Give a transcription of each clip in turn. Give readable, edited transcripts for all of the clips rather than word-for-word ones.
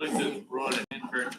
think this brought an interest.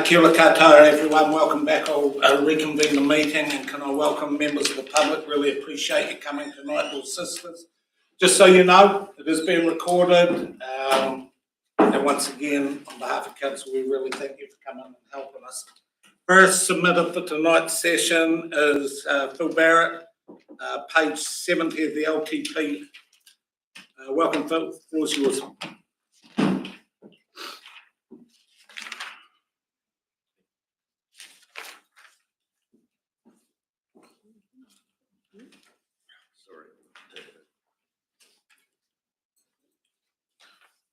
Kia ora koutou everyone, welcome back. I'll reconvene the meeting, and can I welcome members of the public. Really appreciate you coming tonight, all sisters. Just so you know, it is being recorded, and once again, on behalf of council, we really thank you for coming and helping us. First submitted for tonight's session is Phil Barrett, page 70 of the LTP. Welcome Phil, the floor is yours.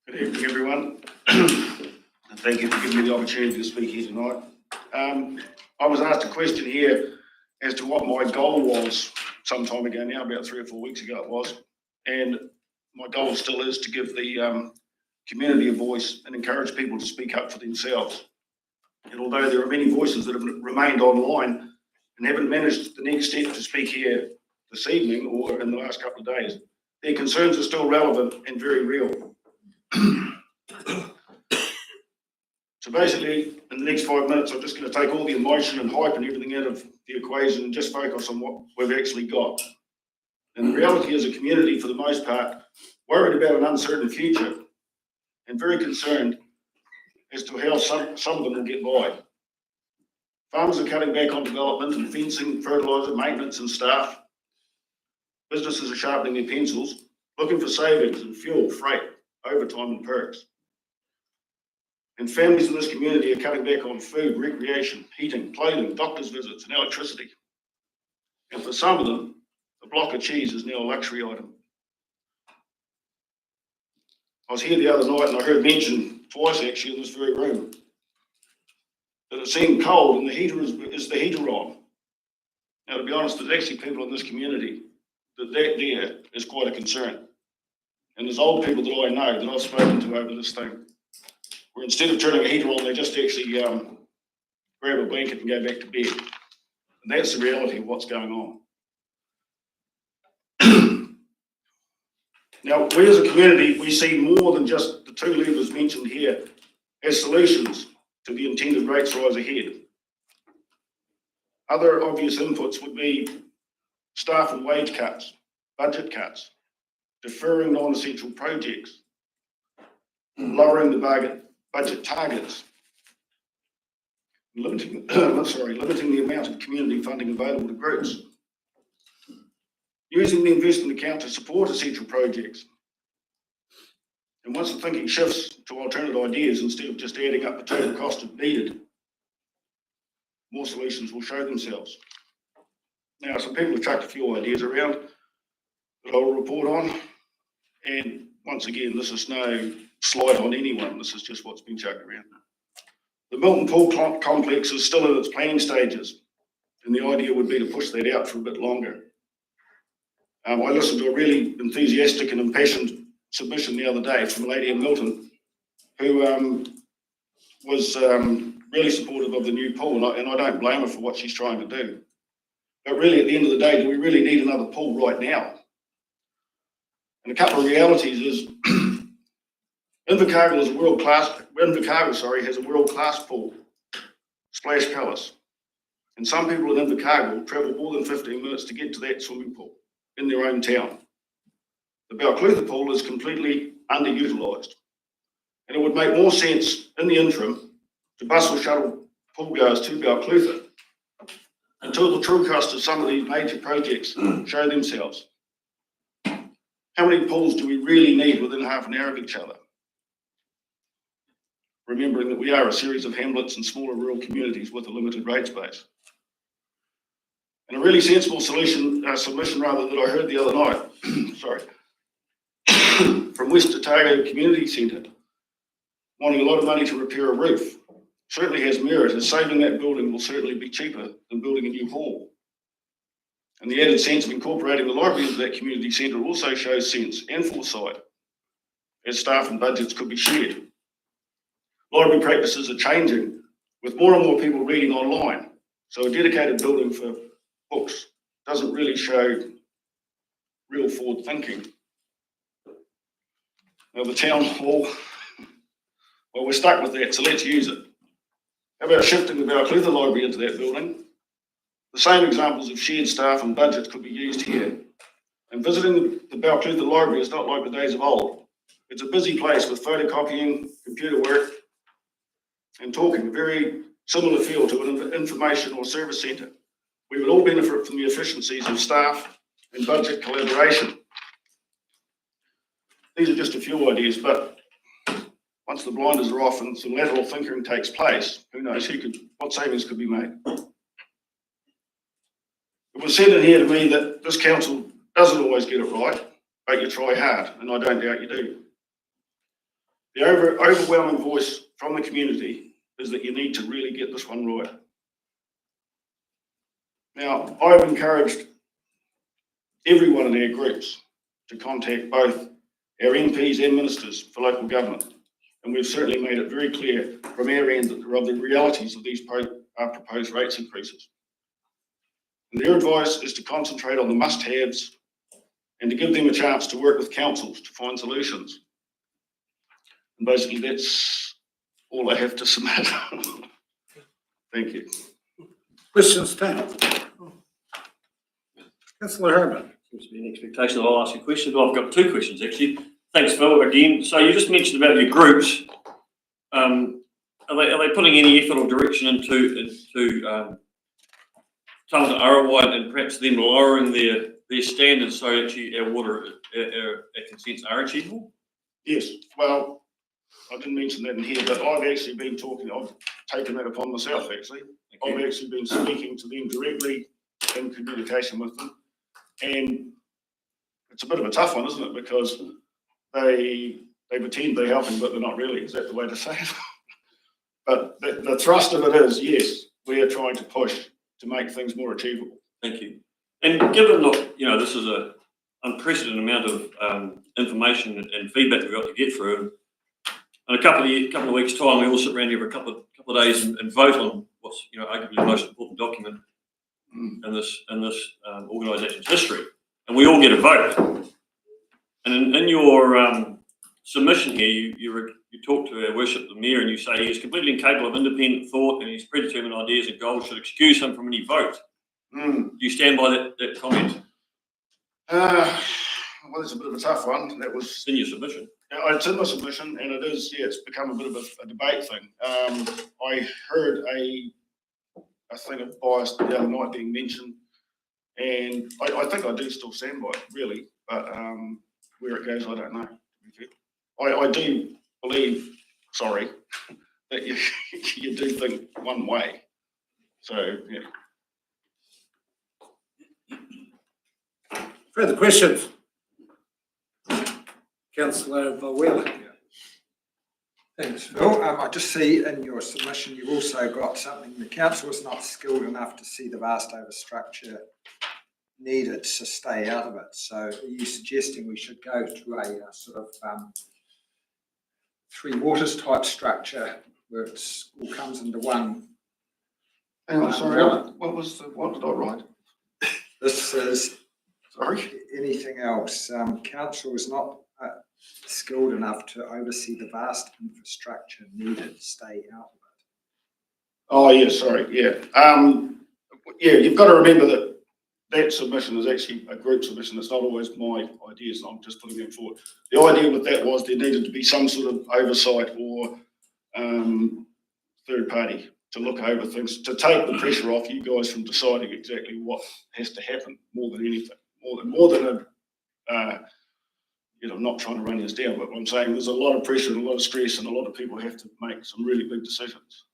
Good evening, everyone. And thank you for giving me the opportunity to speak here tonight. I was asked a question here as to what my goal was some time ago now, about 3 or 4 weeks ago it was. And my goal still is to give the community a voice and encourage people to speak up for themselves. And although there are many voices that have remained online and haven't managed the next step to speak here this evening or in the last couple of days, their concerns are still relevant and very real. So basically, in the next 5 minutes, I'm just going to take all the emotion and hype and everything out of the equation and just focus on what we've actually got. And the reality is a community, for the most part, worried about an uncertain future and very concerned as to how some of them will get by. Farmers are cutting back on development and fencing, fertiliser, maintenance and staff. Businesses are sharpening their pencils, looking for savings in fuel, freight, overtime and perks. And families in this community are cutting back on food, recreation, heating, clothing, doctor's visits and electricity. And for some of them, a block of cheese is now a luxury item. I was here the other night and I heard mentioned twice actually in this very room that it seemed cold and the heater is the heater on. Now, to be honest, there's actually people in this community that there is quite a concern. And there's old people that I know that I've spoken to over this thing, where instead of turning a heater on, they just actually grab a blanket and go back to bed. And that's the reality of what's going on. Now, we as a community, we see more than just the two levers mentioned here as solutions to the intended rates rise ahead. Other obvious inputs would be staff and wage cuts, budget cuts, deferring non-essential projects, lowering the budget targets, limiting the amount of community funding available to groups, using the investment account to support essential projects. And once the thinking shifts to alternate ideas instead of just adding up the total cost if needed, more solutions will show themselves. Now, some people have chucked a few ideas around that I will report on. And once again, this is no slight on anyone. This is just what's been chucked around. The Milton Pool Complex is still in its planning stages, and the idea would be to push that out for a bit longer. I listened to a really enthusiastic and impassioned submission the other day from a lady in Milton who was really supportive of the new pool, and I don't blame her for what she's trying to do. But really, at the end of the day, do we really need another pool right now? And a couple of realities is Invercargill has a world-class pool, Splash Palace. And some people in Invercargill travel more than 15 minutes to get to that swimming pool in their own town. The Balclutha pool is completely underutilised. And it would make more sense in the interim to bus or shuttle pool goers to Balclutha until the true cost of some of these major projects show themselves. How many pools do we really need within half an hour of each other? Remembering that we are a series of hamlets and smaller rural communities with a limited rate space. And a really sensible submission that I heard the other night, from West Otago Community Centre, wanting a lot of money to repair a roof, certainly has merit, as saving that building will certainly be cheaper than building a new hall. And the added sense of incorporating the library into that community centre also shows sense and foresight, as staff and budgets could be shared. Library practices are changing, with more and more people reading online, so a dedicated building for books doesn't really show real forward thinking. Now the town hall, well, we're stuck with that, so let's use it. How about shifting the Balclutha Library into that building? The same examples of shared staff and budgets could be used here. And visiting the Balclutha Library is not like the days of old. It's a busy place with photocopying, computer work, and talking, a very similar feel to an information or service centre. We would all benefit from the efficiencies of staff and budget collaboration. These are just a few ideas, but once the blinders are off and some lateral thinking takes place, who knows what savings could be made. It was said in here to me that this council doesn't always get it right, but you try hard, and I don't doubt you do. The overwhelming voice from the community is that you need to really get this one right. Now, I've encouraged everyone in our groups to contact both our MPs and ministers for local government, and we've certainly made it very clear from our end that there are the realities of these proposed rates increases. And their advice is to concentrate on the must-haves and to give them a chance to work with councils to find solutions. And basically that's all I have to submit. Thank you. Questions, Tam? Councillor Herman. Seems to be an expectation that I'll ask you a question. Well, I've got two questions actually. Thanks, Phil, again. So you just mentioned about your groups. Are they putting any effort or direction into Tangata Arawa and perhaps them lowering their standards so actually our water, our consents are achievable? Yes, well, I didn't mention that in here, but I've actually been I've taken that upon myself actually. I've actually been speaking to them directly, in communication with them. And it's a bit of a tough one, isn't it? Because they pretend they're helping, but they're not really. Is that the way to say it? But the thrust of it is, yes, we are trying to push to make things more achievable. Thank you. And given that, you know, this is an unprecedented amount of information and feedback we've got to get through, in a couple of weeks' time, we all sit around here for a couple of days and vote on what's, you know, arguably the most important document in this organisation's history, and we all get a vote. And in your submission here, you talk to Our Worship the Mayor and you say he is completely incapable of independent thought and his predetermined ideas and goals should excuse him from any vote. Do you stand by that comment? Well, it's a bit of a tough one. That was It's in your submission. It's in my submission, and it is. Yeah, it's become a bit of a debate thing. I heard a thing of bias the other night being mentioned, and I think I do still stand by it, really. But where it goes, I don't know. I do believe, sorry, that you you do think one way. So yeah. Further questions? Councillor Vawela. Thanks, Phil. I just see in your submission you've also got something, the council is not skilled enough to see the vast overstructure needed to stay out of it. So are you suggesting we should go to a sort of three waters type structure where it all comes into one? Hang on, sorry, what did I write? This is, Sorry? anything else? Council is not skilled enough to oversee the vast infrastructure needed to stay out of it. Oh, yeah, sorry, yeah. Yeah, you've got to remember that that submission is actually a group submission. It's not always my ideas, I'm just putting them forward. The idea with that was there needed to be some sort of oversight or third party to look over things, to take the pressure off you guys from deciding exactly what has to happen more than anything, more than a, not trying to run us down, but I'm saying there's a lot of pressure and a lot of stress and a lot of people have to make some really big decisions.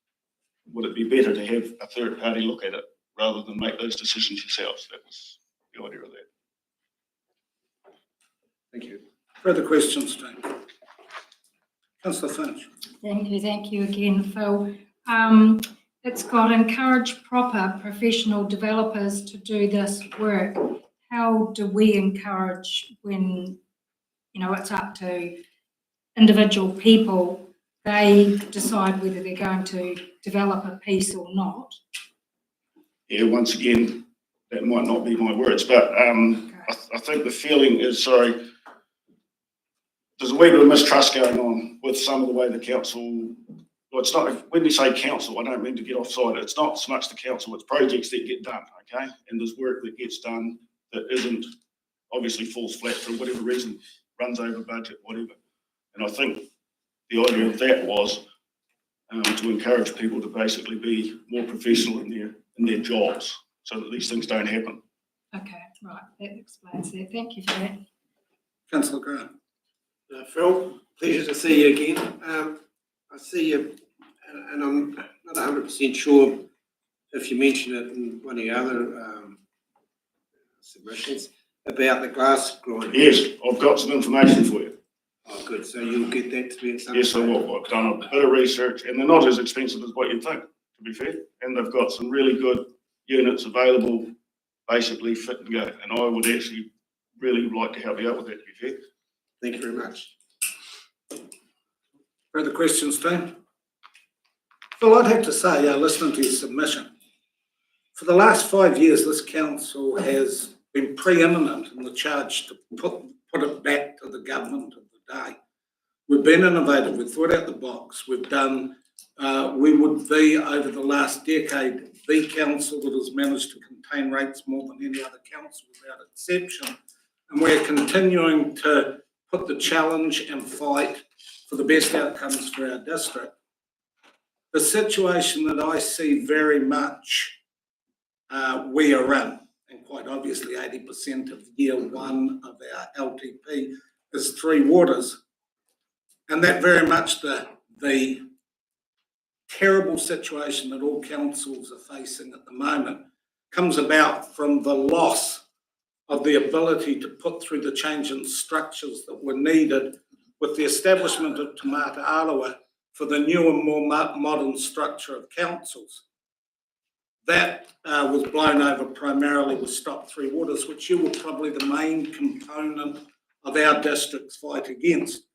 Would it be better to have a third party look at it rather than make those decisions yourselves? That was the idea of that. Thank you. Further questions, Jane? Councillor Finch. Thank you again, Phil. It's got encourage proper professional developers to do this work. How do we encourage when, it's up to individual people, they decide whether they're going to develop a piece or not? Yeah, once again, that might not be my words, but I think the feeling is, there's a wee bit of mistrust going on with some of the way the council, well, it's not, when we say council, I don't mean to get offside, it's not so much the council, it's projects that get done, okay? And there's work that gets done that isn't, obviously falls flat for whatever reason, runs over budget, whatever. And I think the idea of that was to encourage people to basically be more professional in their jobs so that these things don't happen. Okay, right, that explains it. Thank you for that. Councillor Grant. Phil, pleasure to see you again. I see you, and I'm not 100% sure if you mentioned it in one of your other submissions about the glass grinding. Yes, I've got some information for you. Oh, good. So you'll get that to me at some Yes, I will. I've done a bit of research and they're not as expensive as what you'd think, to be fair. And they've got some really good units available, basically fit and go. And I would actually really like to help you out with that, to be fair. Thank you very much. Further questions, team? Phil, I'd have to say, listening to your submission, for the last 5 years, this council has been preeminent in the charge to put it back to the government of the day. We've been innovative, we've thought out the box, we've done, we would be over the last decade, the council that has managed to contain rates more than any other council without exception. And we're continuing to put the challenge and fight for the best outcomes for our district. The situation that I see very much we are in, and quite obviously 80% of year one of our LTP is Three Waters. And that very much the terrible situation that all councils are facing at the moment comes about from the loss of the ability to put through the change in structures that were needed with the establishment of Te Mata Arawa for the new and more modern structure of councils. That was blown over primarily with Stop Three Waters, which you were probably the main component of our district's fight against.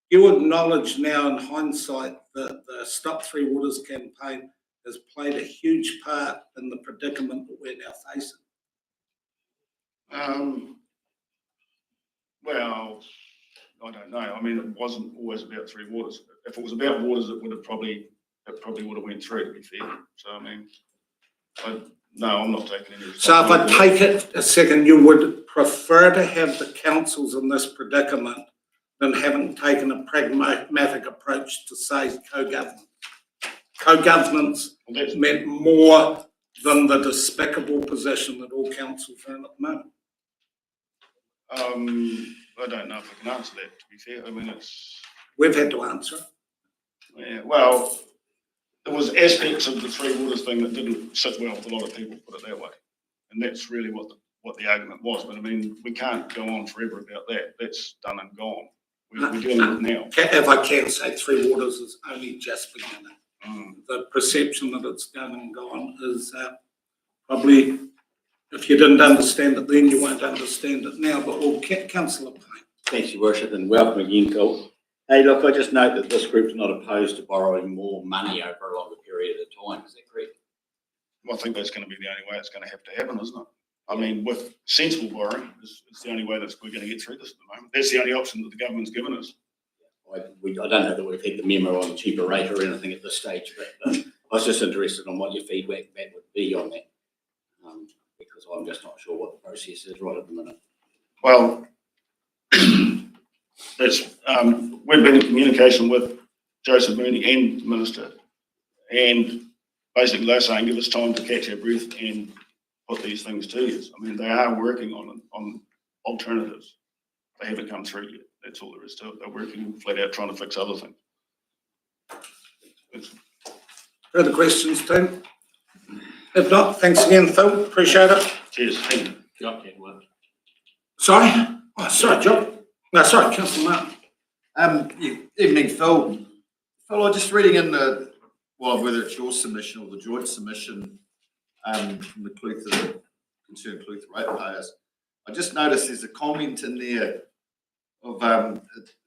You acknowledge now in hindsight that the Stop Three Waters campaign has played a huge part in the predicament that we're now facing. Well, I don't know. I mean, it wasn't always about Three Waters. If it was about waters, it probably would have went through, to be fair. So, I mean, no, I'm not taking any So if I responsibility. take it a second, you would prefer to have the councils in this predicament than having taken a pragmatic approach to say co-government. Co-governance Well, that's, meant more than the despicable position that all councils are in at the moment. I don't know if I can answer that, to be fair. I mean, it's, We've had to answer it. yeah, well, there was aspects of the Three Waters thing that didn't sit well with a lot of people, put it that way. And that's really what the argument was. But I mean, we can't go on forever about that. That's done and gone. We're dealing with it now. If I can say, Three Waters is only just beginning. Mm. The perception that it's done and gone is probably, if you didn't understand it then, you won't understand it now. But we'll, Councillor Payne. Thanks, Your Worship, and welcome again, Phil. Hey, look, I just note that this group's not opposed to borrowing more money over a longer period of time. Is that correct? Well, I think that's going to be the only way it's going to have to happen, isn't it? I mean, with sensible borrowing, it's the only way that we're going to get through this at the moment. That's the only option that the government's given us. I don't know that we've had the memo on the cheaper rate or anything at this stage, but I was just interested on what your feedback would be on that, because I'm just not sure what the process is right at the minute. Well, that's, we've been in communication with Joseph Mooney and the Minister, and basically they're saying give us time to catch our breath and put these things to use. I mean, they are working on alternatives. They haven't come through yet. That's all there is to it. They're working flat out trying to fix other things. Further questions, team? If not, thanks again, Phil. Appreciate it. Cheers. Thank you. Job, Ken, one. Sorry? Oh, sorry, John. No, sorry, Councillor Martin. Evening, Phil. Phil, I'm just reading in the, well, whether it's your submission or the joint submission from the Clutha, concerned Clutha ratepayers. I just noticed there's a comment in there of,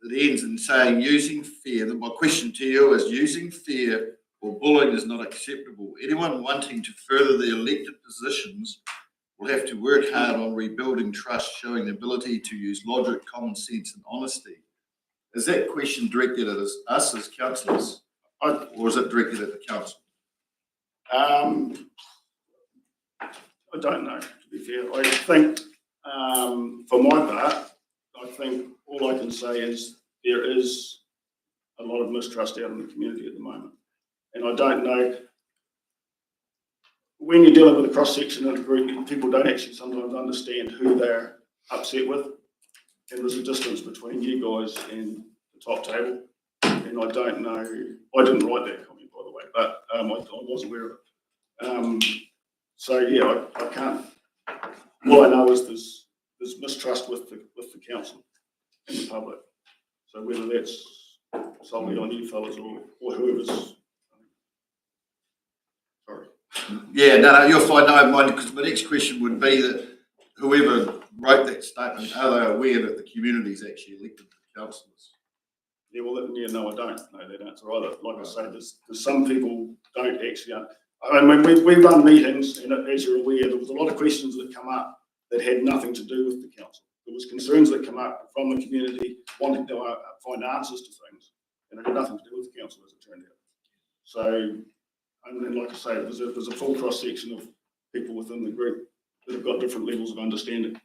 it ends in saying using fear. My question to you is using fear or bullying is not acceptable. Anyone wanting to further their elected positions will have to work hard on rebuilding trust, showing the ability to use logic, common sense and honesty. Is that question directed at us as councillors, or is it directed at the council? I don't know, to be fair. I think, for my part, I think all I can say is there is a lot of mistrust out in the community at the moment. And I don't know, when you're dealing with a cross-section of a group, people don't actually sometimes understand who they're upset with. And there's a distance between you guys and the top table. And I don't know, I didn't write that comment, by the way, but I was aware of it. So yeah, I can't. All I know is there's mistrust with the council and the public. So whether that's solely on you fellas or whoever's. Sorry. Yeah, no, you're fine. No, mind, because my next question would be that whoever wrote that statement, are they aware that the community's actually elected the councillors? Yeah, well, yeah, no, I don't know that answer either. Like I say, there's some people don't actually. I mean, we run meetings, and as you're aware, there was a lot of questions that come up that had nothing to do with the council. There was concerns that come up from the community wanting to find answers to things, and it had nothing to do with the council, as it turned out. So, and then, like I say, there's a full cross section of people within the group that have got different levels of understanding,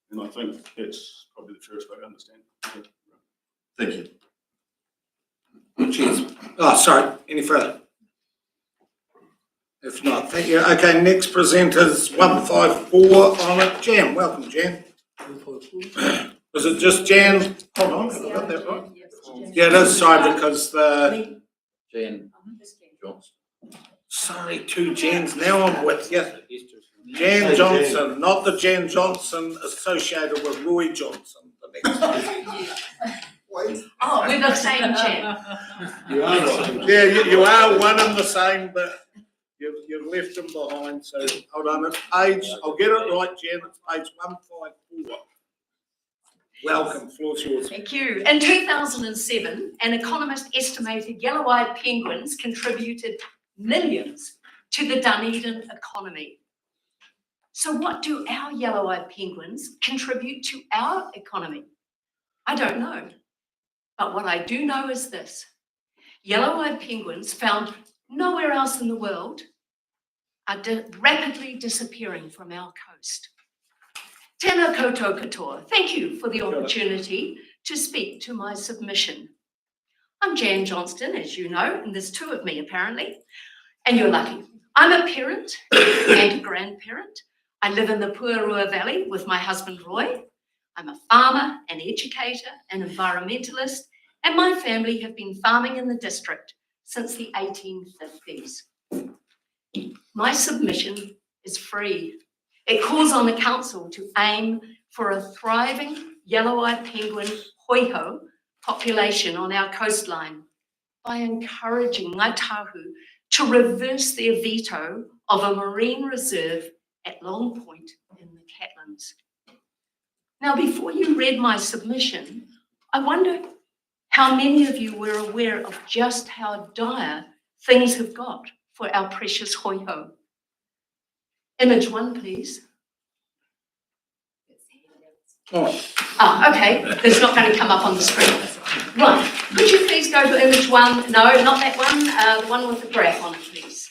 and I think that's probably the fairest way to understand it. Thank you. Cheers. Oh, sorry, any further? If not, thank you. Okay, next presenters 154 on it. Jan, welcome, Jan. Was it just Jan? Hold on, have I got that right? Yeah, it is, sorry, because the, Jan Johnson. sorry, two Jans, now I'm with you. Jan Johnson, not the Jan Johnson associated with Roy Johnson. The next Oh, we're the same Jan. You are right. Yeah, you are one and the same, but you've left them behind, so hold on, it's page, I'll get it right, Jan, it's page 154. Welcome, floor's yours. Thank you. In 2007, an economist estimated yellow-eyed penguins contributed millions to the Dunedin economy. So what do our yellow-eyed penguins contribute to our economy? I don't know. But what I do know is this: yellow-eyed penguins found nowhere else in the world are rapidly disappearing from our coast. Tēnā koutou katoa. Thank you for the opportunity to speak to my submission. I'm Jan Johnston, as you know, and there's two of me apparently, and you're lucky. I'm a parent and a grandparent. I live in the Puarua Valley with my husband Roy. I'm a farmer, an educator, an environmentalist, and my family have been farming in the district since the 1850s. My submission is free. It calls on the council to aim for a thriving yellow-eyed penguin hoiho population on our coastline by encouraging Ngāi Tahu to reverse their veto of a marine reserve at Long Point in the Catlins. Now, before you read my submission, I wonder how many of you were aware of just how dire things have got for our precious hoiho. Image 1, please. Okay, it's not going to come up on the screen. Right, could you please go to image 1? No, not that one, the one with the graph on it, please.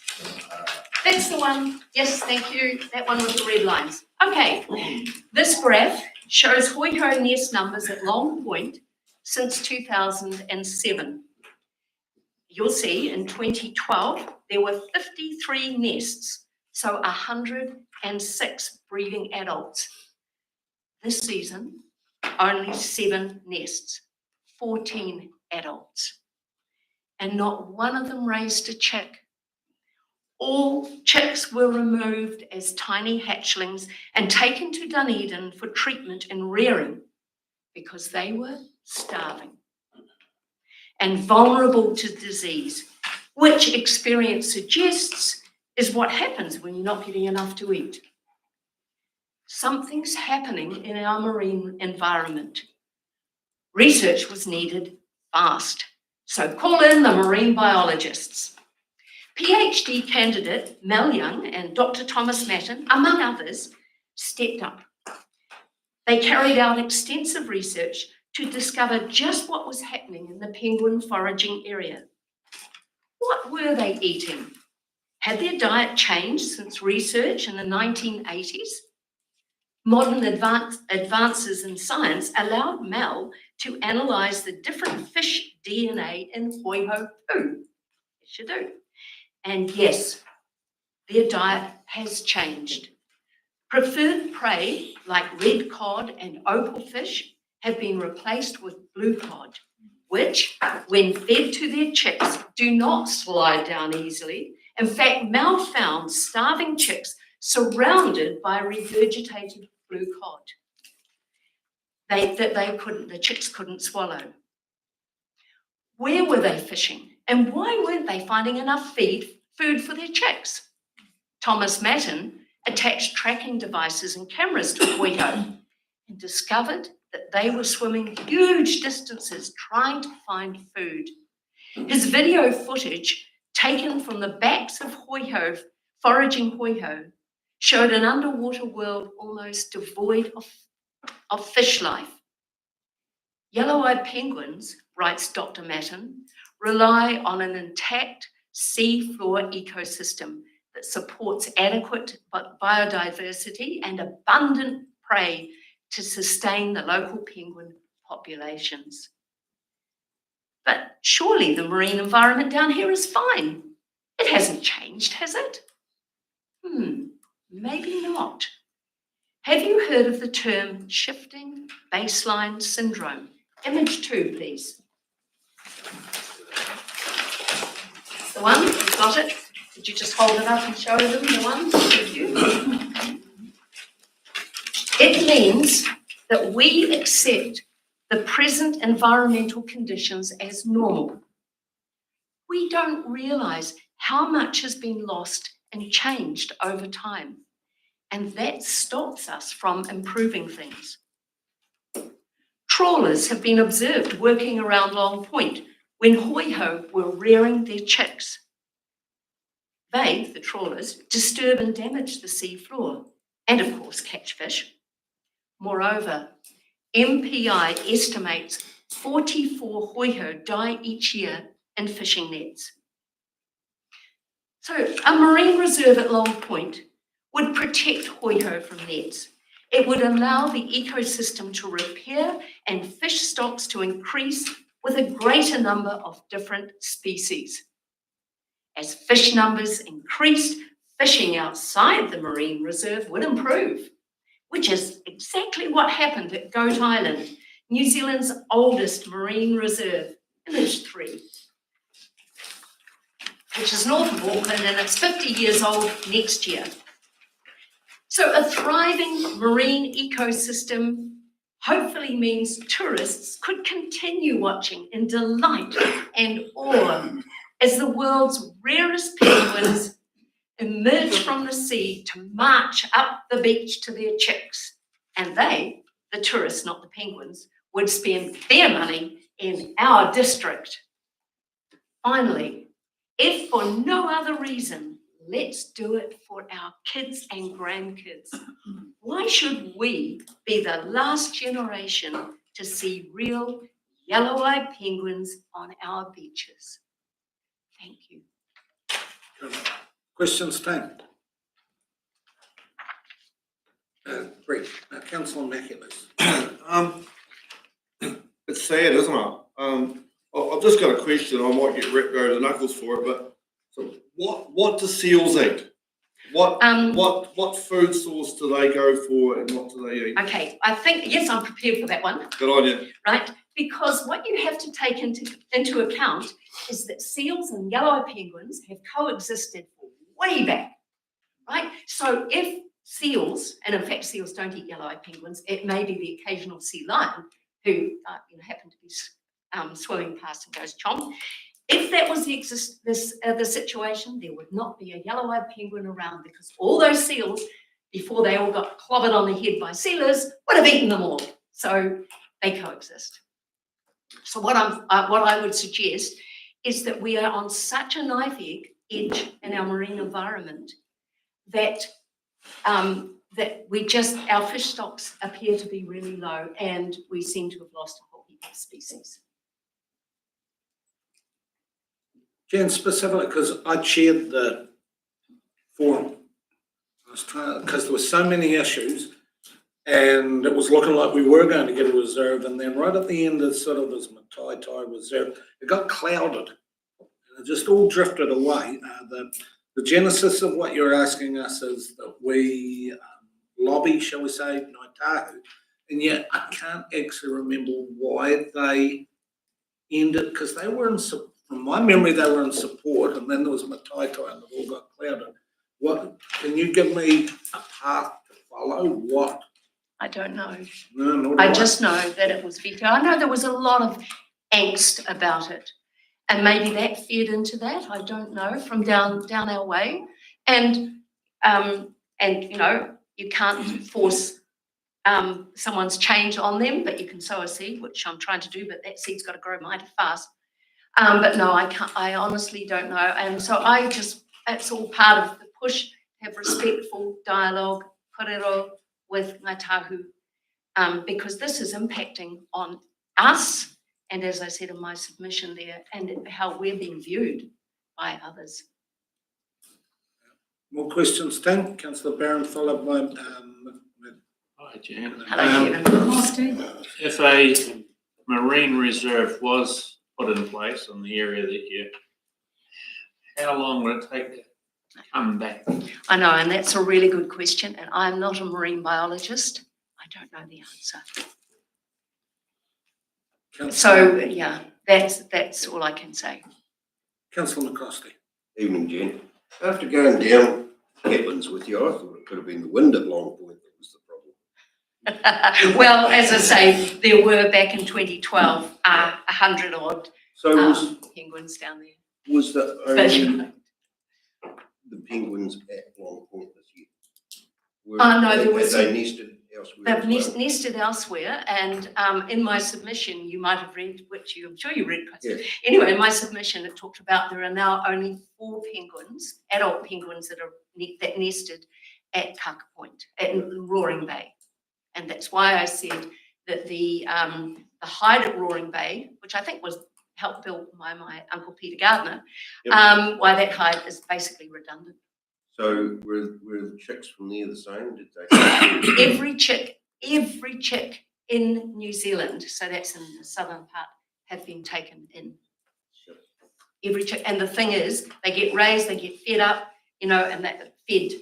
That's the one. Yes, thank you. That one with the red lines. Okay, this graph shows hoiho nest numbers at Long Point since 2007. You'll see in 2012, there were 53 nests, so 106 breeding adults. This season, only 7 nests, 14 adults. And not one of them raised a chick. All chicks were removed as tiny hatchlings and taken to Dunedin for treatment and rearing because they were starving and vulnerable to disease, which experience suggests is what happens when you're not getting enough to eat. Something's happening in our marine environment. Research was needed fast, so call in the marine biologists. PhD candidate Mel Young and Dr. Thomas Matten, among others, stepped up. They carried out extensive research to discover just what was happening in the penguin foraging area. What were they eating? Had their diet changed since research in the 1980s? Modern advances in science allowed Mel to analyse the different fish DNA in hoiho poo. Yes, you do. And yes, their diet has changed. Preferred prey like red cod and opal fish have been replaced with blue cod, which, when fed to their chicks, do not slide down easily. In fact, Mel found starving chicks surrounded by regurgitated blue cod the chicks couldn't swallow. Where were they fishing? And why weren't they finding enough food for their chicks? Thomas Matten attached tracking devices and cameras to hoiho and discovered that they were swimming huge distances trying to find food. His video footage, taken from the backs of hoiho, foraging hoiho, showed an underwater world almost devoid of fish life. Yellow-eyed penguins, writes Dr. Matten, rely on an intact seafloor ecosystem that supports adequate biodiversity and abundant prey to sustain the local penguin populations. But surely the marine environment down here is fine. It hasn't changed, has it? Maybe not. Have you heard of the term shifting baseline syndrome? Image 2, please. The one, you've got it. Could you just hold it up and show them the one? Thank you. It means that we accept the present environmental conditions as normal. We don't realise how much has been lost and changed over time, and that stops us from improving things. Trawlers have been observed working around Long Point when hoiho were rearing their chicks. They, the trawlers, disturb and damage the sea floor and, of course, catch fish. Moreover, MPI estimates 44 hoiho die each year in fishing nets. So a marine reserve at Long Point would protect hoiho from nets. It would allow the ecosystem to repair and fish stocks to increase with a greater number of different species. As fish numbers increased, fishing outside the marine reserve would improve, which is exactly what happened at Goat Island, New Zealand's oldest marine reserve, Image 3, which is north of Auckland, and it's 50 years old next year. So a thriving marine ecosystem hopefully means tourists could continue watching in delight and awe as the world's rarest penguins emerge from the sea to march up the beach to their chicks. And they, the tourists, not the penguins, would spend their money in our district. Finally, if for no other reason, let's do it for our kids and grandkids. Why should we be the last generation to see real yellow-eyed penguins on our beaches? Thank you. Questions, Tim? Brett, Councillor Maculas. It's sad, isn't it? I've just got a question. I might get ripped over the knuckles for it, but so what do seals eat? What food source do they go for, and what do they eat? Okay, I think, yes, I'm prepared for that one, Good on you. right? Because what you have to take into account is that seals and yellow penguins have coexisted way back, right? So if seals, and in fact seals don't eat yellow-eyed penguins, it may be the occasional sea lion who happen to be swimming past and goes chomp. If that was the situation, there would not be a yellow-eyed penguin around, because all those seals, before they all got clobbered on the head by sealers, would have eaten them all. So they coexist. So what I would suggest is that we are on such a knife edge in our marine environment that our fish stocks appear to be really low, and we seem to have lost a whole heap of species. Jen, specifically, because I chaired the forum, because there were so many issues, and it was looking like we were going to get a reserve, and then right at the end of sort of this Matai reserve, it got clouded, and it just all drifted away. The genesis of what you're asking us is that we lobby, shall we say, Ngāi Tahu, and yet I can't actually remember why they ended, because they were in support. From my memory, they were in support, and then there was Matai and it all got clouded. What, can you give me a path to follow? What? I don't know. No, nor do I just know that it was veto. I know there was a lot of angst about it, and maybe that fed into that. I don't know, from down our way, and you can't force someone's change on them, but you can sow a seed, which I'm trying to do. But that seed's got to grow mighty fast. But no, I can't. I honestly don't know, and so it's all part of the push. Have respectful dialogue, korero, with Ngāi Tahu, because this is impacting on us, and as I said in my submission there, and how we're being viewed by others. More questions, Tim? Councillor Barron, followed by Hi, Jan. Hello, Kevin. If a marine reserve was put in place in the area that you, how long would it take to come back? I know, and that's a really good question, and I'm not a marine biologist. I don't know the answer. So, yeah, that's all I can say. Councillor McCosty. Evening, Jen. After going down Headlands with you, I thought it could have been the wind at Long Point that was the problem. Well, as I say, there were back in 2012 100 odd penguins down there. Was that only the penguins at Long Point this year? No, there was. They nested elsewhere. They've nested elsewhere, and in my submission, you might have read, which I'm sure you read. Yeah. Anyway, in my submission, it talked about there are now only 4 penguins, adult penguins that nested at Kaka Point, in Roaring Bay. And that's why I said that the hide at Roaring Bay, which I think was helped built by my uncle Peter Gardner, why that hide is basically redundant. So were the chicks from there the same? Did they? Every chick in New Zealand, so that's in the southern part, have been taken in. Every chick, and the thing is, they get raised, they get fed up, you know, and they're fed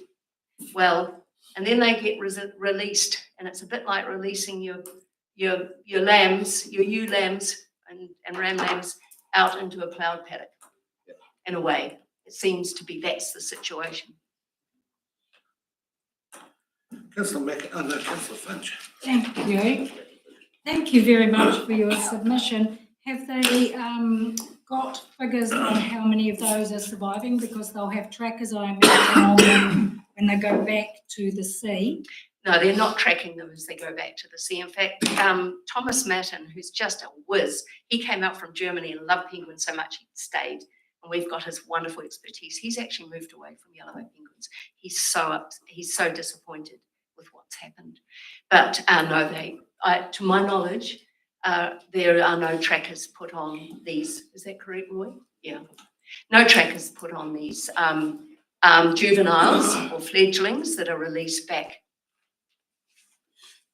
well, and then they get released, and it's a bit like releasing your lambs, your ewe lambs and ram lambs out into a ploughed paddock. In a way, it seems to be that's the situation. Councillor Councillor Finch. Thank you. Thank you very much for your submission. Have they got figures on how many of those are surviving? Because they'll have trackers, I imagine, on them when they go back to the sea. No, they're not tracking them as they go back to the sea. In fact, Thomas Matten, who's just a whiz, he came out from Germany and loved penguins so much he stayed. And we've got his wonderful expertise. He's actually moved away from yellowback penguins. He's so disappointed with what's happened. But no, to my knowledge, there are no trackers put on these. Is that correct, Roy? Yeah. No trackers put on these juveniles or fledglings that are released back.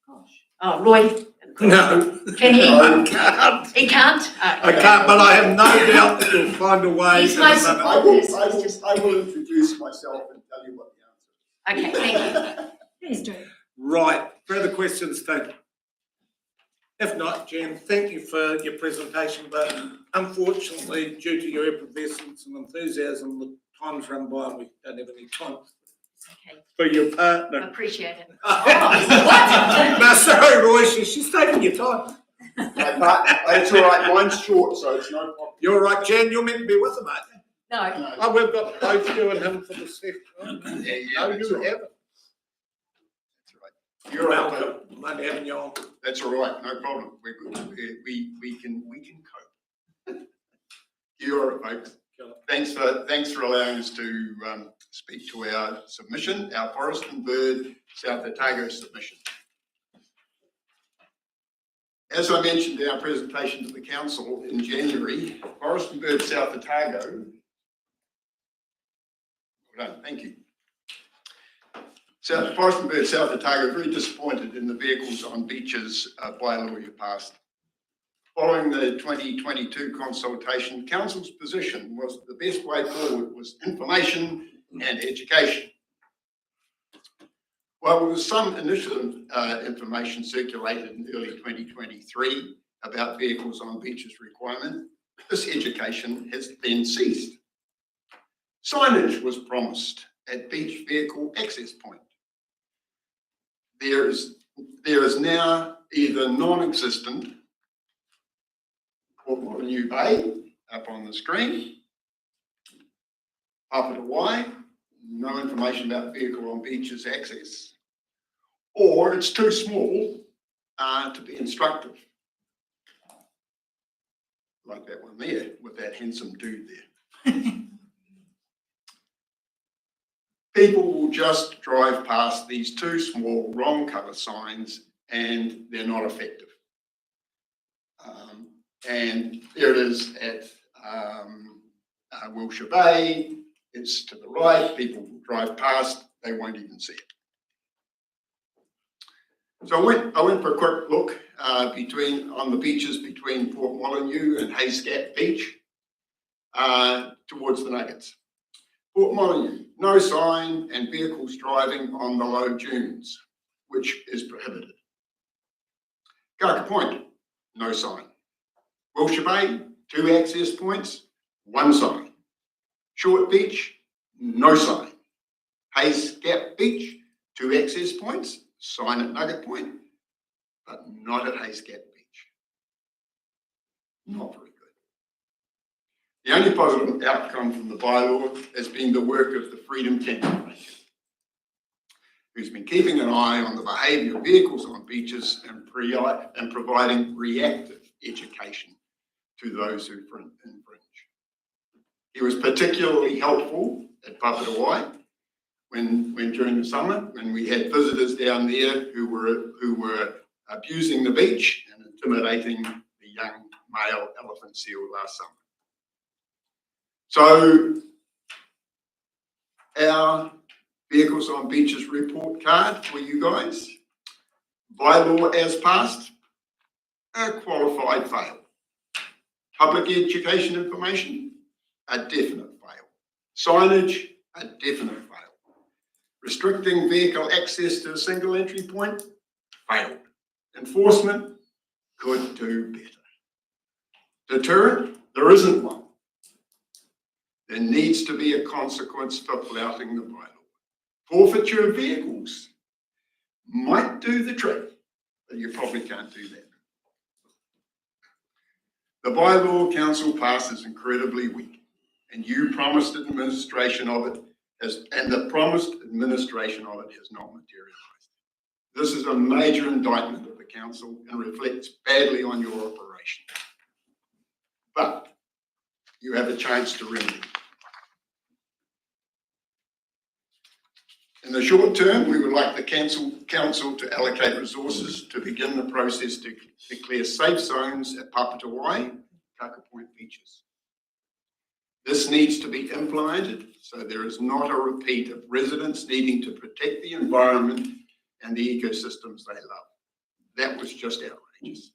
Gosh. Oh, Roy. No. Can he? I can't. He can't? I can't, but I have no doubt that you'll find a way. He's my supporters. I will introduce myself and tell you what the answer is. Okay, thank you. Please do. Right, further questions, Steve? If not, Jen, thank you for your presentation, but unfortunately, due to your effervescence and enthusiasm, the time's run by and we don't have any time Okay, for your I partner. appreciate it. No, sorry, Roy, she's taking your time. It's all right, mine's short, so it's no problem. You're right, Jen, you're meant to be with them, aren't you? No, Oh, we've got both you and him for the second. No, that's you all right. haven't. That's all right. You're welcome. Monday having you on. That's all right, no problem. We can cope. You're all right, folks. Thanks for allowing us to speak to our submission, our Forest and Bird South Otago submission. As I mentioned in our presentation to the council in January, Forest and Bird South Otago. Well done, thank you. Forest and Bird South Otago are very disappointed in the vehicles on beaches bylaw you passed. Following the 2022 consultation, Council's position was the best way forward was information and education. While there was some initial information circulated in early 2023 about vehicles on beaches requirement, this education has then ceased. Signage was promised at beach vehicle access point. There is now either non-existent Port Molyneux Bay up on the screen, Papua Y, no information about vehicle on beaches access, or it's too small to be instructive. Like that one there with that handsome dude there. People will just drive past these too small wrong colour signs and they're not effective. And there it is at Wilshire Bay. It's to the right. People will drive past. They won't even see it. So I went for a quick look on the beaches between Port Molyneux and Hayes-Gap Beach towards the Nuggets. Port Molyneux, no sign and vehicles driving on the low dunes, which is prohibited. Karaka Point, no sign. Wilshire Bay, 2 access points, 1 sign. Short Beach, no sign. Hayes-Gap Beach, 2 access points, sign at Nugget Point, but not at Hayes-Gap Beach. Not very good. The only positive outcome from the bylaw has been the work of the Freedom Tent Foundation, who's been keeping an eye on the behaviour of vehicles on beaches and providing reactive education to those who infringe. He was particularly helpful at Papatawai when during the summer, when we had visitors down there who were abusing the beach and intimidating the young male elephant seal last summer. So our Vehicles on Beaches report card for you guys. Bylaw as passed, a qualified fail. Public education information, a definite fail. Signage, a definite fail. Restricting vehicle access to a single entry point, failed. Enforcement, could do better. Deterrent, there isn't one. There needs to be a consequence for flouting the bylaw. Forfeiture of vehicles might do the trick, but you probably can't do that. The bylaw council passed is incredibly weak, and you promised administration of it and the promised administration of it has not materialised. This is a major indictment of the council and reflects badly on your operation. But you have a chance to remedy. In the short term, we would like the council to allocate resources to begin the process to declare safe zones at Papatawai and Kaka Point beaches. This needs to be implemented so there is not a repeat of residents needing to protect the environment and the ecosystems they love. That was just outrageous.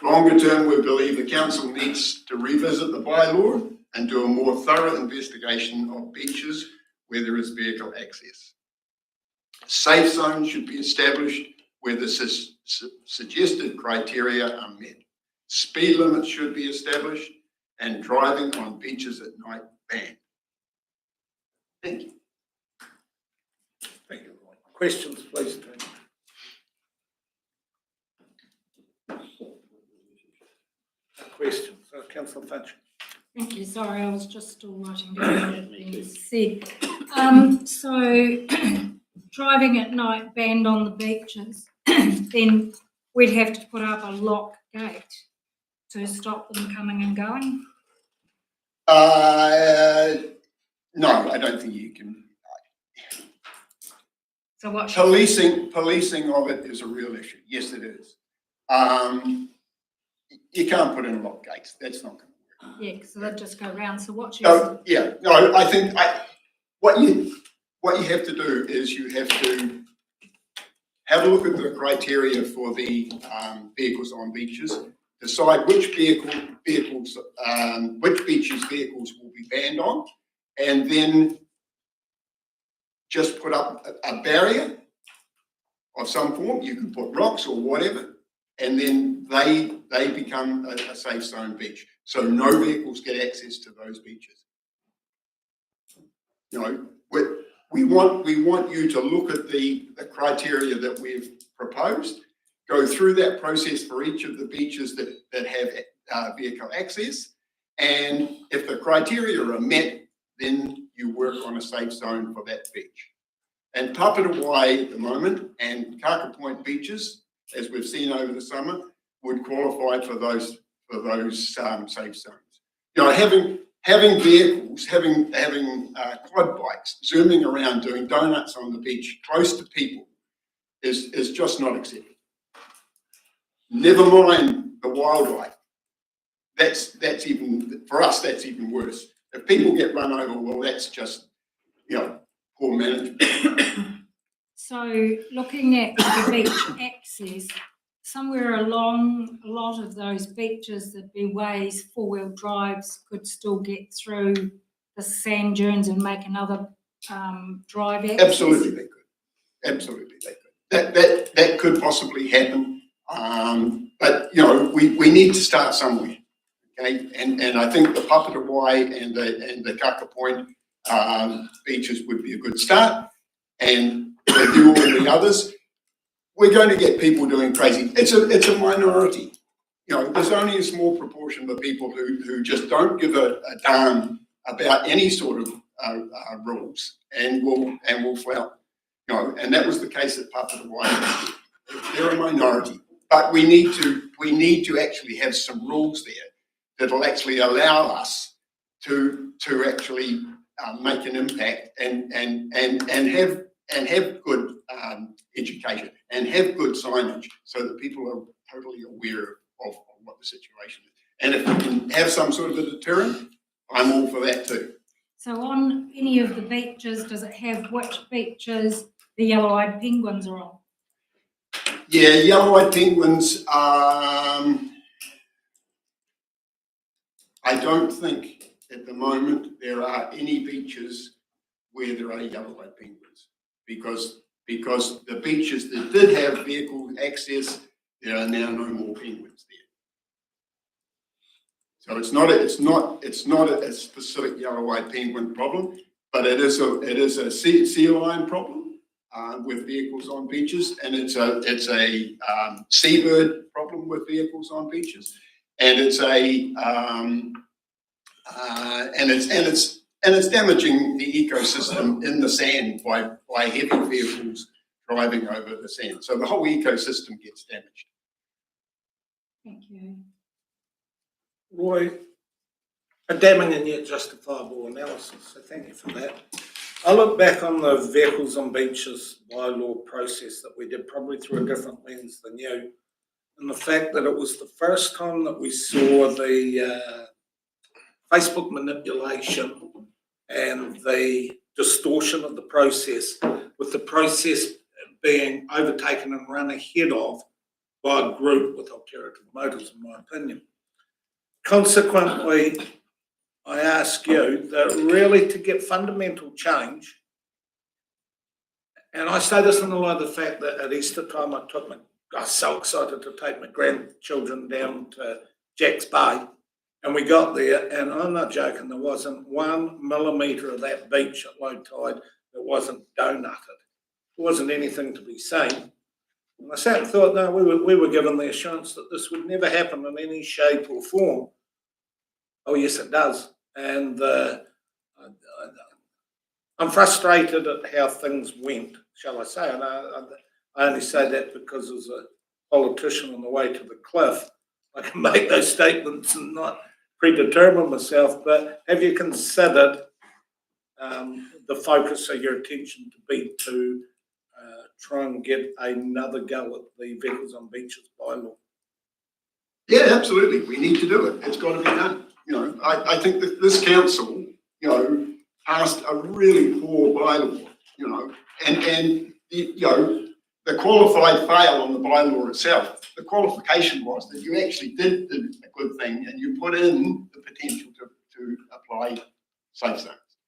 Longer term, we believe the council needs to revisit the bylaw and do a more thorough investigation of beaches where there is vehicle access. Safe zones should be established where the suggested criteria are met. Speed limits should be established and driving on beaches at night banned. Thank you. Thank you, Roy. Questions, please, Tony. Questions, Councillor Finch. Thank you. Sorry, I was just still writing down what had been said. So driving at night banned on the beaches, then we'd have to put up a lock gate to stop them coming and going? No, I don't think you can. So what? Policing of it is a real issue. Yes, it is. You can't put in lock gates. That's not going to work. Yeah, so they'll just go round. So what? Yeah, no, I think what you have to do is you have to have a look at the criteria for the vehicles on beaches, decide which beaches vehicles will be banned on, and then just put up a barrier of some form. You can put rocks or whatever, and then they become a safe zone beach. So no vehicles get access to those beaches. You know, we want you to look at the criteria that we've proposed, go through that process for each of the beaches that have vehicle access, and if the criteria are met, then you work on a safe zone for that beach. And Papatawai at the moment and Kaka Point beaches, as we've seen over the summer, would qualify for those safe zones. You know, having vehicles, having quad bikes zooming around doing donuts on the beach close to people is just not acceptable. Never mind the wildlife. That's even, for us, that's even worse. If people get run over, well, that's just, you know, poor management. So looking at the beach access, somewhere along a lot of those beaches, there'd be ways four-wheel drives could still get through the sand dunes and make another drive access. Absolutely, they could. Absolutely, they could. That could possibly happen. But you know, we need to start somewhere. Okay, and I think the Papatawai and the Kaka Point beaches would be a good start, and they do all the others. We're going to get people doing crazy. It's a minority. You know, there's only a small proportion of people who just don't give a damn about any sort of rules and will flout. You know, and that was the case at Papatawai. They're a minority, but we need to actually have some rules there that'll actually allow us to actually make an impact and have good education and have good signage so that people are totally aware of what the situation is. And if we can have some sort of a deterrent, I'm all for that too. So on any of the beaches, does it have which beaches the yellow-eyed penguins are on? Yeah, yellow-eyed penguins, I don't think at the moment there are any beaches where there are yellow-eyed penguins, because the beaches that did have vehicle access, there are now no more penguins there. So it's not a specific yellow-eyed penguin problem, but it is a sea lion problem with vehicles on beaches, and it's a seabird problem with vehicles on beaches, and it's damaging the ecosystem in the sand by heavy vehicles driving over the sand. So the whole ecosystem gets damaged. Thank you. Roy, a damning and yet justifiable analysis, so thank you for that. I look back on the vehicles on beaches bylaw process that we did, probably through a different lens than you, and the fact that it was the first time that we saw the Facebook manipulation and the distortion of the process, with the process being overtaken and run ahead of by a group with alternative motives, in my opinion. Consequently, I ask you that really to get fundamental change, and I say this in the light of the fact that at Easter time I was so excited to take my grandchildren down to Jack's Bay, and we got there, and I'm not joking, there wasn't 1 millimetre of that beach at low tide that wasn't donutted. There wasn't anything to be seen. And I sat and thought, no, we were given the assurance that this would never happen in any shape or form. Oh, yes, it does. And I'm frustrated at how things went, shall I say. And I only say that because as a politician on the way to the cliff, I can make those statements and not predetermine myself. But have you considered the focus of your attention to be to try and get another go at the vehicles on beaches bylaw? Yeah, absolutely. We need to do it. It's got to be done. You know, I think that this council, you know, passed a really poor bylaw, you know, and the qualified fail on the bylaw itself. The qualification was that you actually did a good thing and you put in the potential to apply safe zones.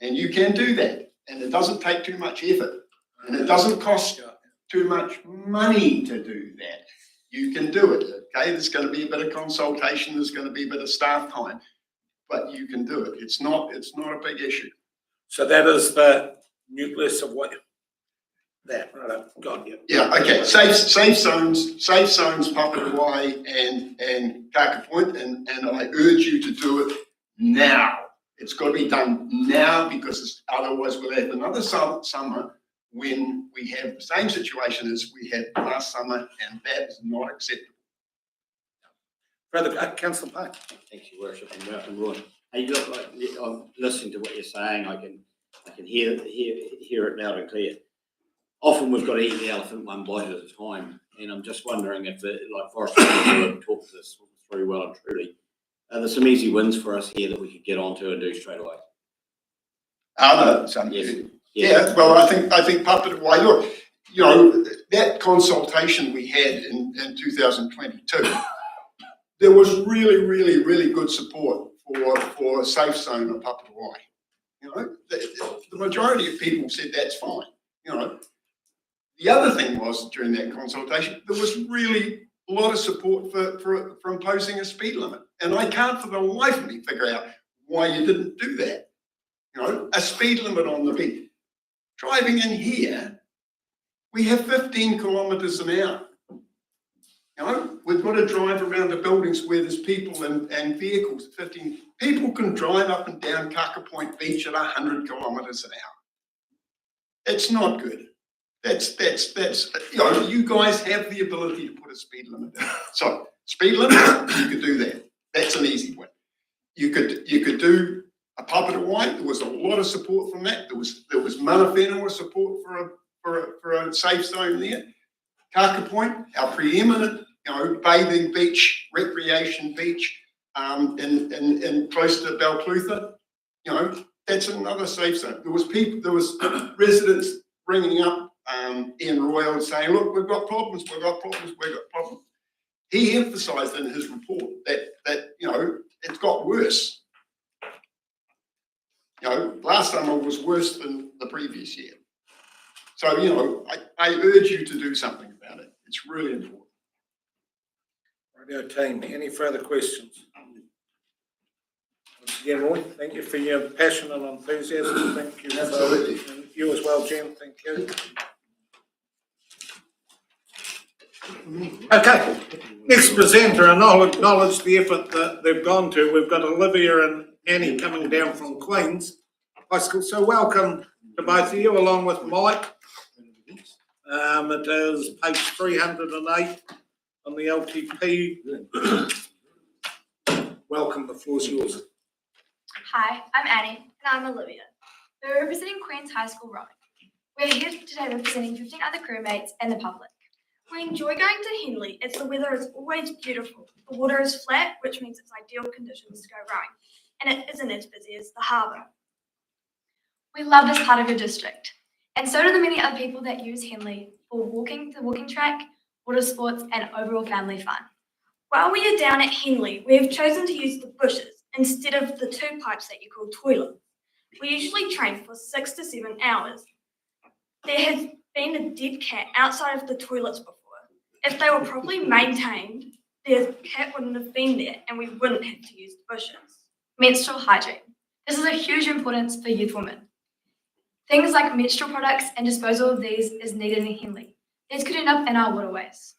And you can do that, and it doesn't take too much effort, and it doesn't cost too much money to do that. You can do it, okay? There's going to be a bit of consultation, there's going to be a bit of staff time, but you can do it. It's not a big issue. So that is the nucleus of what that, right, got you. Yeah, okay. Safe zones, Papatawai and Kaka Point, and I urge you to do it now. It's got to be done now, because otherwise we'll have another summer when we have the same situation as we had last summer, and that is not acceptable. Further, Councillor Payne. Thank you, Worship, and welcome, Roy. Hey, look, I'm listening to what you're saying. I can hear it loud and clear. Often we've got to eat the elephant one bite at a time, and I'm just wondering if, like Forrest talked this through well and truly, there's some easy wins for us here that we could get onto and do straight away. Are there some? Yes. Yeah, well, I think Papatawai, look, you know, that consultation we had in 2022, there was really good support for a safe zone of Papatawai. You know, the majority of people said that's fine. You know, the other thing was during that consultation, there was really a lot of support for imposing a speed limit. And I can't for the life of me figure out why you didn't do that. You know, a speed limit on the beach. Driving in here, we have 15 kilometres an hour. You know, we've got to drive around the buildings where there's people and vehicles. 15 people can drive up and down Kaka Point Beach at 100 kilometres an hour. It's not good. That's you know, you guys have the ability to put a speed limit in. So speed limit, you could do that. That's an easy one. You could do a Papatawai. There was a lot of support from that. There was Mana Whenua support for for a safe zone there. Kaka Point, our preeminent, bathing beach, recreation beach, in close to Balclutha, that's another safe zone. There was residents ringing up, Ian Royal saying, look, we've got problems. He emphasised in his report that it's got worse. Last summer was worse than the previous year. So, I urge you to do something about it. It's really important. Radio team, any further questions? Once again, Roy, thank you for your passion and enthusiasm. Thank you. Absolutely. And you as well, Jen. Thank you. Okay, next presenter, and I'll acknowledge the effort that they've gone to. We've got Olivia and Annie coming down from Queen's High School. So welcome to both of you, along with Mike. It is page 308 on the LTP. Welcome, the floor's yours. Hi, I'm Annie. And I'm Olivia. We're representing Queen's High School rowing. We're here today representing 15 other crewmates and the public. We enjoy going to Henley as the weather is always beautiful. The water is flat, which means it's ideal conditions to go rowing, and it isn't as busy as the harbour. We love this part of your district, and so do the many other people that use Henley for walking, the walking track, water sports, and overall family fun. While we are down at Henley, we have chosen to use the bushes instead of the two pipes that you call toilets. We usually train for 6 to 7 hours. There has been a dead cat outside of the toilets before. If they were properly maintained, the cat wouldn't have been there and we wouldn't have to use the bushes. Menstrual hygiene. This is a huge importance for youth women. Things like menstrual products and disposal of these is needed in Henley. These could end up in our waterways.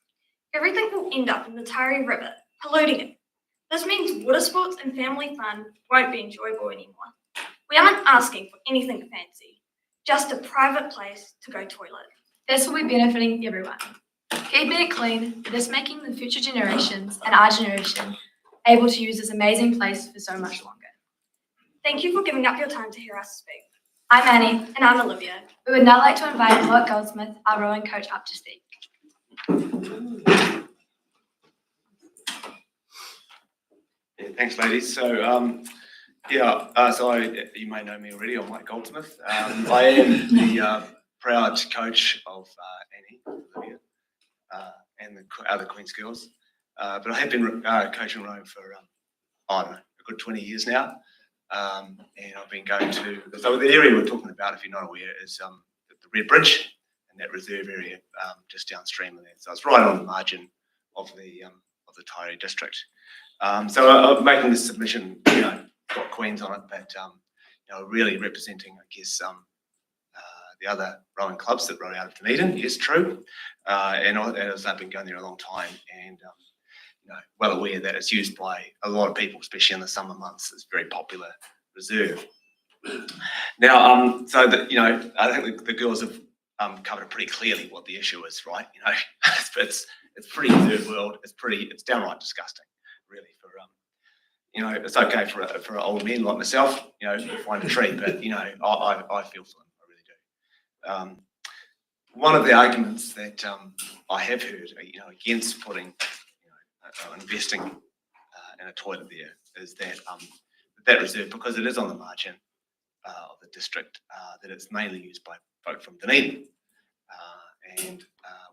Everything will end up in the Taieri River, polluting it. This means water sports and family fun won't be enjoyable anymore. We aren't asking for anything fancy, just a private place to go toilet. This will be benefiting everyone. Keeping it clean, this making the future generations and our generation able to use this amazing place for so much longer. Thank you for giving up your time to hear us speak. I'm Annie. And I'm Olivia. We would now like to invite Mark Goldsmith, our rowing coach, up to speak. Yeah, thanks, ladies. So, you may know me already. I'm Mike Goldsmith. I am the proud coach of Annie, Olivia, and the other Queen's girls. But I have been coaching rowing for, I don't know, a good 20 years now. And I've been going to, so the area we're talking about, if you're not aware, is the Red Bridge and that reserve area just downstream of that. So it's right on the margin of the Taieri district. So I'm making this submission, got Queens on it, but really representing, I guess, the other rowing clubs that row out of Dunedin. Yes, true. And I've been going there a long time, and well aware that it's used by a lot of people, especially in the summer months. It's a very popular reserve. Now, I think the girls have covered pretty clearly what the issue is, right? It's pretty third world. It's downright disgusting, really. It's okay for old men like myself, to find a tree, but I feel for them. I really do. One of the arguments that I have heard, against putting, investing in a toilet there is that reserve, because it is on the margin of the district, that it's mainly used by folk from Dunedin, and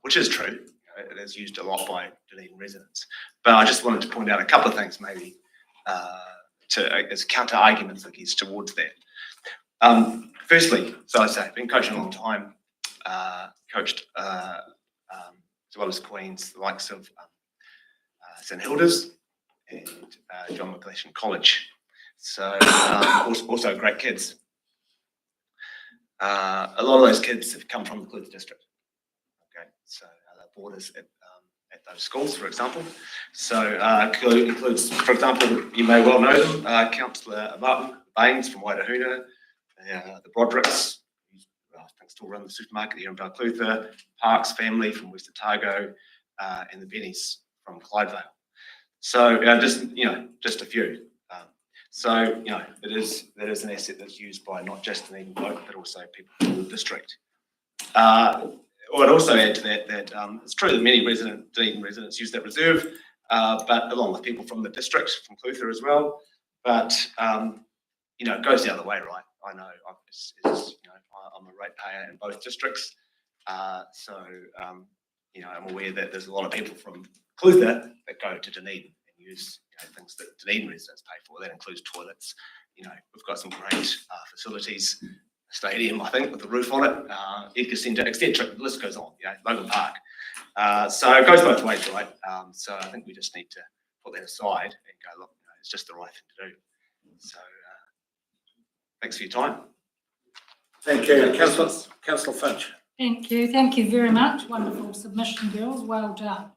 which is true. It is used a lot by Dunedin residents. But I just wanted to point out a couple of things, maybe as counter arguments, I guess, towards that. Firstly, so I say, I've been coaching a long time, coached as well as Queen's, the likes of St Hilda's and John McGlashan College. So also great kids. A lot of those kids have come from the Clutha district. Okay, so borders at those schools, for example. So includes, for example, you may well know them, Councillor Martin Baines from Waitahuna, the Brodricks, who I think still run the supermarket here in Balclutha, Parks family from West Otago, and the Bennies from Clydevale. So just a few. That is an asset that's used by not just Dunedin folk, but also people in the district. I'd also add to that it's true that many Dunedin residents use that reserve, but along with people from the district, from Clutha as well. But it goes the other way, right? I know I'm a ratepayer in both districts, so I'm aware that there's a lot of people from Clutha that go to Dunedin and use things that Dunedin residents pay for. That includes toilets. We've got some great facilities. Stadium, I think, with the roof on it, Edgar Centre, etc. The list goes on. Logan Park. So it goes both ways, right? So I think we just need to put that aside and go, look, it's just the right thing to do. So thanks for your time. Thank you, Councillor Finch. Thank you very much. Wonderful submission, girls, well done.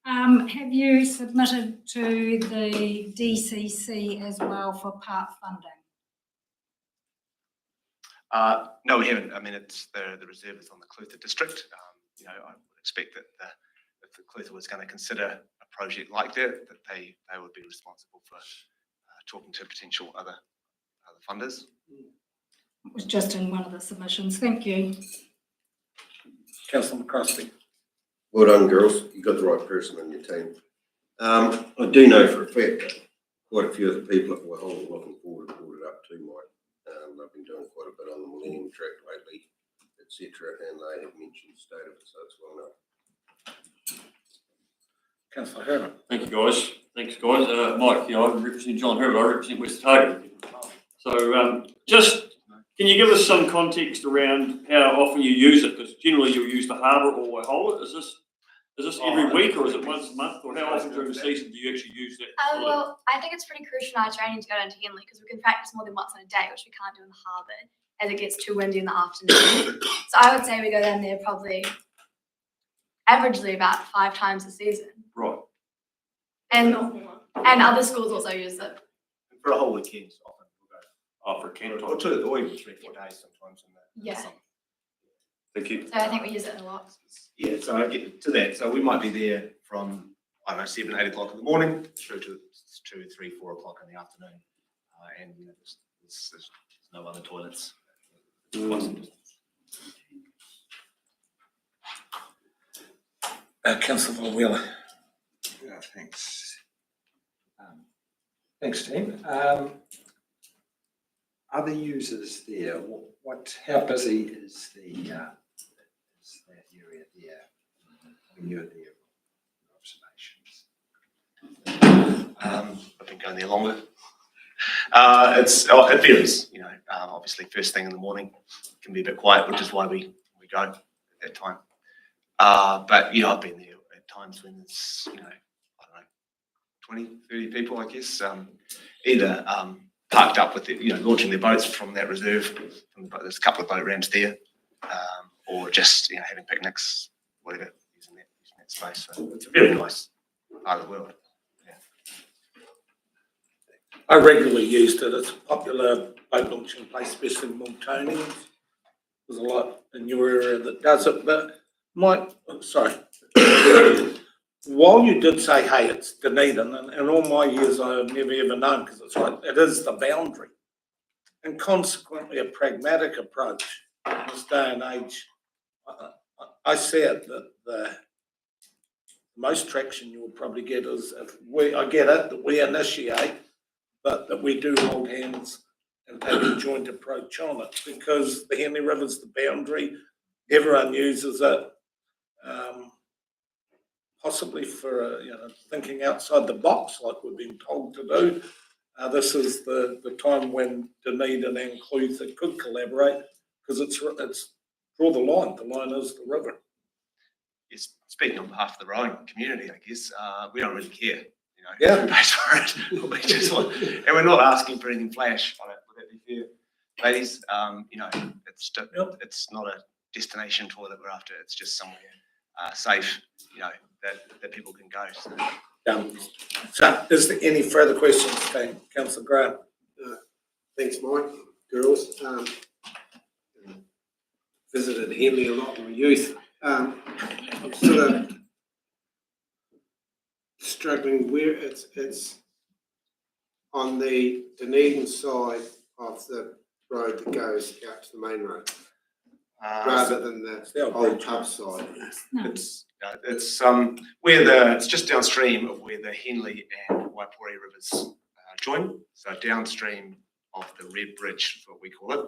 Have you submitted to the DCC as well for part funding? No, we haven't. I mean, it's the reserve is on the Clutha district. I would expect that if the Clutha was going to consider a project like that they would be responsible for talking to potential other funders. It was just in one of the submissions. Thank you. Councillor McCroskey. Well done, girls. You've got the right person on your team. I do know for a fact that quite a few of the people at Waihola are looking forward to brought it up too, Mike. I've been doing quite a bit on the Millennium Track lately, etc., and they have mentioned the state of it, so it's well known. Councillor Herbert. Thank you, guys. Thanks, guys. Mike, I represent John Herbert. I represent West Otago. So just, can you give us some context around how often you use it? Because generally you'll use the harbour or Waihola. Is this every week or is it once a month? Or how often during the season do you actually use that? Well, I think it's pretty crucial in our training to go down to Henley because we can practice more than once in a day, which we can't do in the harbour as it gets too windy in the afternoon. So I would say we go down there probably averagely about 5 times a season. Right. And other schools also use it. For a whole weekend, often we'll go. For a camp Or 2 or even 3 or 4 days sometimes in the Yeah. summer. Thank you. So I think we use it a lot. Yeah, so I get to that. So we might be there from, 7, 8 o'clock in the morning through to 2, 3, 4 o'clock in the afternoon. And there's no other toilets. Councillor Wheeler. Yeah, thanks. Thanks, team. Other users there, how busy is that area there when you're there? Observations. I've been going there longer. It varies, obviously first thing in the morning can be a bit quiet, which is why we go at that time. But I've been there at times when there's, 20, 30 people, I guess, either parked up with launching their boats from that reserve. There's a couple of boat ramps there, or just having picnics, whatever, using that space. So it's a very nice part of the world. I regularly used it. It's a popular boat launching place, especially in Montonians. There's a lot in your area that does it. But while you did say, hey, it's Dunedin, and in all my years I've never ever known, because it's right, it is the boundary. And consequently a pragmatic approach in this day and age. I said that the most traction you will probably get is I get it, that we initiate, but that we do hold hands and take a joint approach on it, because the Henley River's the boundary, everyone uses it, possibly for thinking outside the box like we've been told to do. This is the time when Dunedin and Clutha could collaborate, because it's draw the line. The line is the river. Yes, speaking on behalf of the rowing community, I guess we don't really care. Yeah. Who pays for it? We just want, and we're not asking for anything flash on it. Would that be fair, ladies? It's not a destination toilet we're after. It's just somewhere safe, that people can go. So. So, is there any further questions, Councillor Graham? Thanks, Mike. Girls, visited Henley a lot in my youth. I'm sort of struggling where it's on the Dunedin side of the road that goes out to the main road. rather than the old pub side. No. It's just downstream of where the Henley and Waipori rivers join. So downstream of the Red Bridge is what we call it.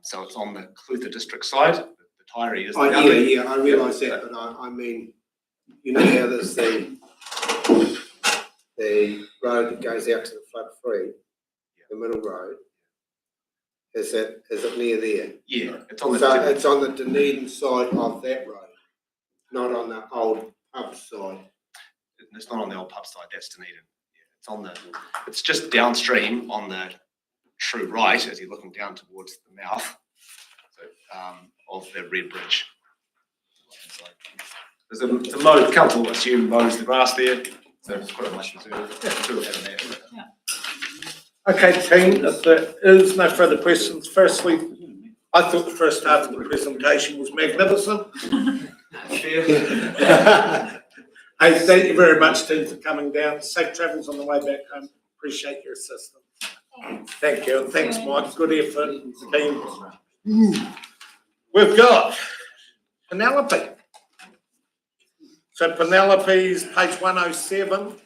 So it's on the Clutha district side. The Taieri is. Oh, yeah, I realise that, but I mean, you know how there's the road that goes out to the flood free, the middle road. Is it near there? Yeah, it's on the. So it's on the Dunedin side of that road, not on the old pub side. It's not on the old pub side. That's Dunedin. Yeah, it's just downstream on the true right as you're looking down towards the mouth of the Red Bridge. So there's a couple, assume, mows the grass there. So it's quite a much to have there. Okay, team, if there is no further questions, firstly, I thought the first half of the presentation was magnificent. Hey, thank you very much, team, for coming down. Safe travels on the way back home. Appreciate your assistance. Thank you, and thanks, Mike. Good effort, team. We've got Penelope. So Penelope's page 107.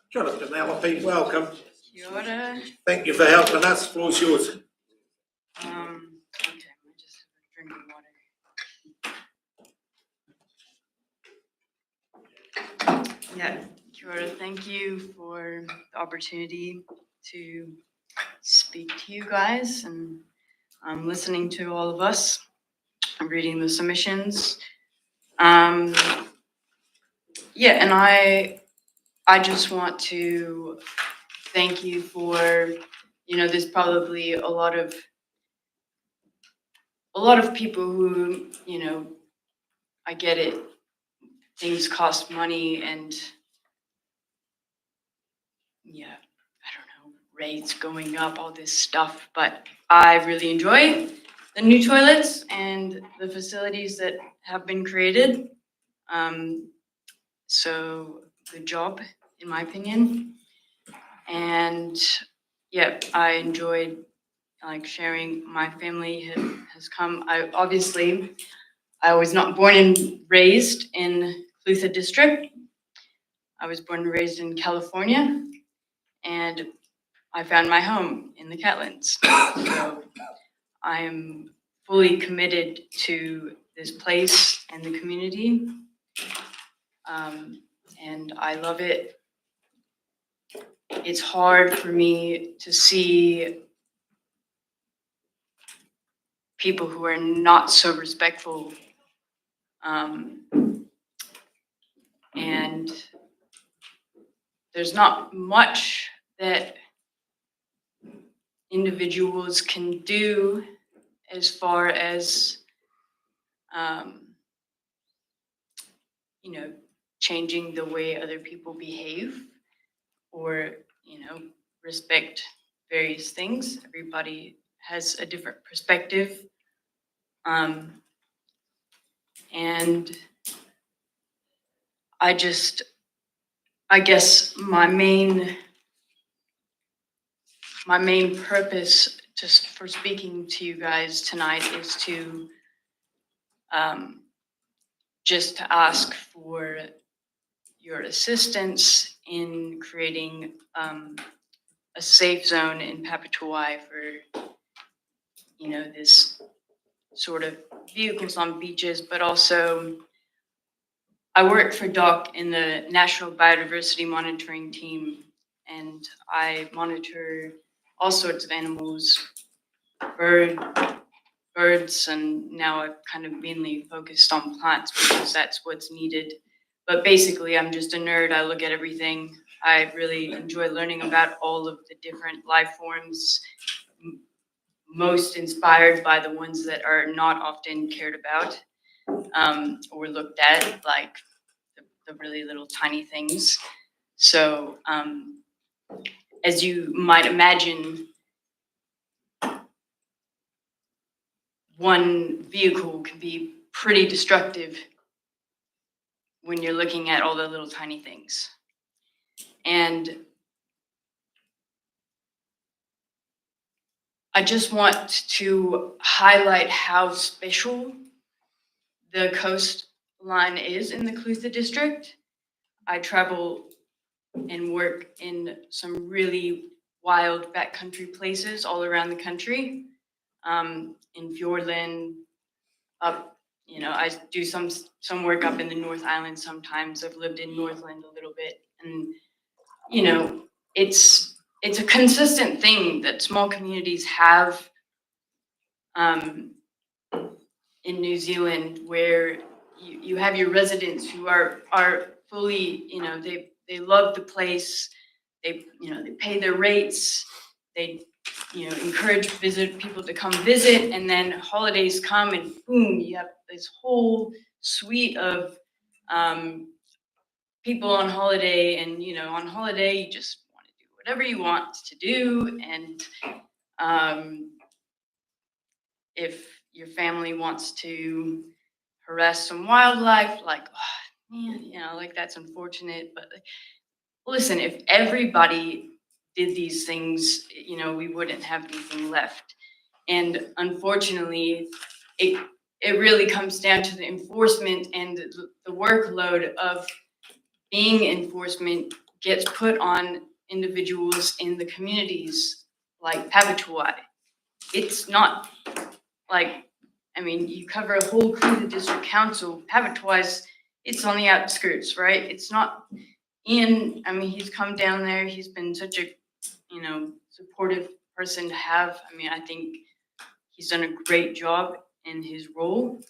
Kia ora, Penelope, welcome. Kia ora. Thank you for helping us. Floor's yours. Okay, I just have a drink of water. Yeah, kia ora. Thank you for the opportunity to speak to you guys and listening to all of us. I'm reading the submissions. Yeah, and I just want to thank you for, there's probably a lot of people who, I get it, things cost money and yeah, I don't know, rates going up, all this stuff, but I really enjoy the new toilets and the facilities that have been created. So good job, in my opinion. And yeah, I enjoyed sharing. My family has come. I was not born and raised in Clutha district. I was born and raised in California, and I found my home in the Catlins. So I am fully committed to this place and the community. And I love it. It's hard for me to see people who are not so respectful. And there's not much that individuals can do as far as, changing the way other people behave or, respect various things. Everybody has a different perspective. And I guess my main purpose for speaking to you guys tonight is to just to ask for your assistance in creating a safe zone in Papatoetoe for, this sort of vehicles on beaches, but also I work for DOC in the National Biodiversity Monitoring Team, and I monitor all sorts of animals, birds, and now I've kind of mainly focused on plants because that's what's needed. But basically, I'm just a nerd. I look at everything. I really enjoy learning about all of the different life forms, most inspired by the ones that are not often cared about or looked at, like the really little tiny things. So as you might imagine, one vehicle can be pretty destructive when you're looking at all the little tiny things. And I just want to highlight how special the coastline is in the Clutha district. I travel and work in some really wild backcountry places all around the country. In Fiordland, up, I do some work up in the North Island sometimes. I've lived in Northland a little bit, and it's a consistent thing that small communities have in New Zealand, where you have your residents who are fully, they love the place. They pay their rates. They encourage people to come visit, and then holidays come and boom, you have this whole suite of people on holiday. And on holiday you just want to do whatever you want to do. And if your family wants to harass some wildlife, like, oh, man, like that's unfortunate. But listen, if everybody did these things, we wouldn't have anything left. And unfortunately, it really comes down to the enforcement, and the workload of being enforcement gets put on individuals in the communities like Papatoetoe. It's not like, you cover a whole Clutha District Council. Papatoetoe, it's on the outskirts, right? It's not in, he's come down there. He's been such a, supportive person to have. I think he's done a great job in his role.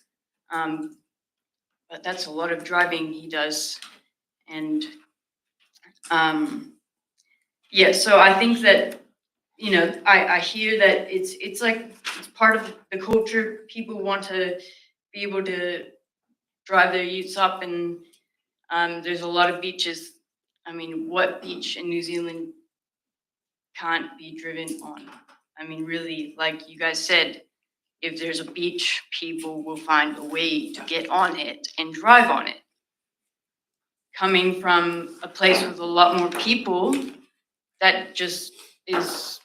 But that's a lot of driving he does. And yeah, so I think that, I hear that it's like, it's part of the culture. People want to be able to drive their utes up, and there's a lot of beaches. What beach in New Zealand can't be driven on? Really, like you guys said, if there's a beach, people will find a way to get on it and drive on it. Coming from a place with a lot more people, that just is,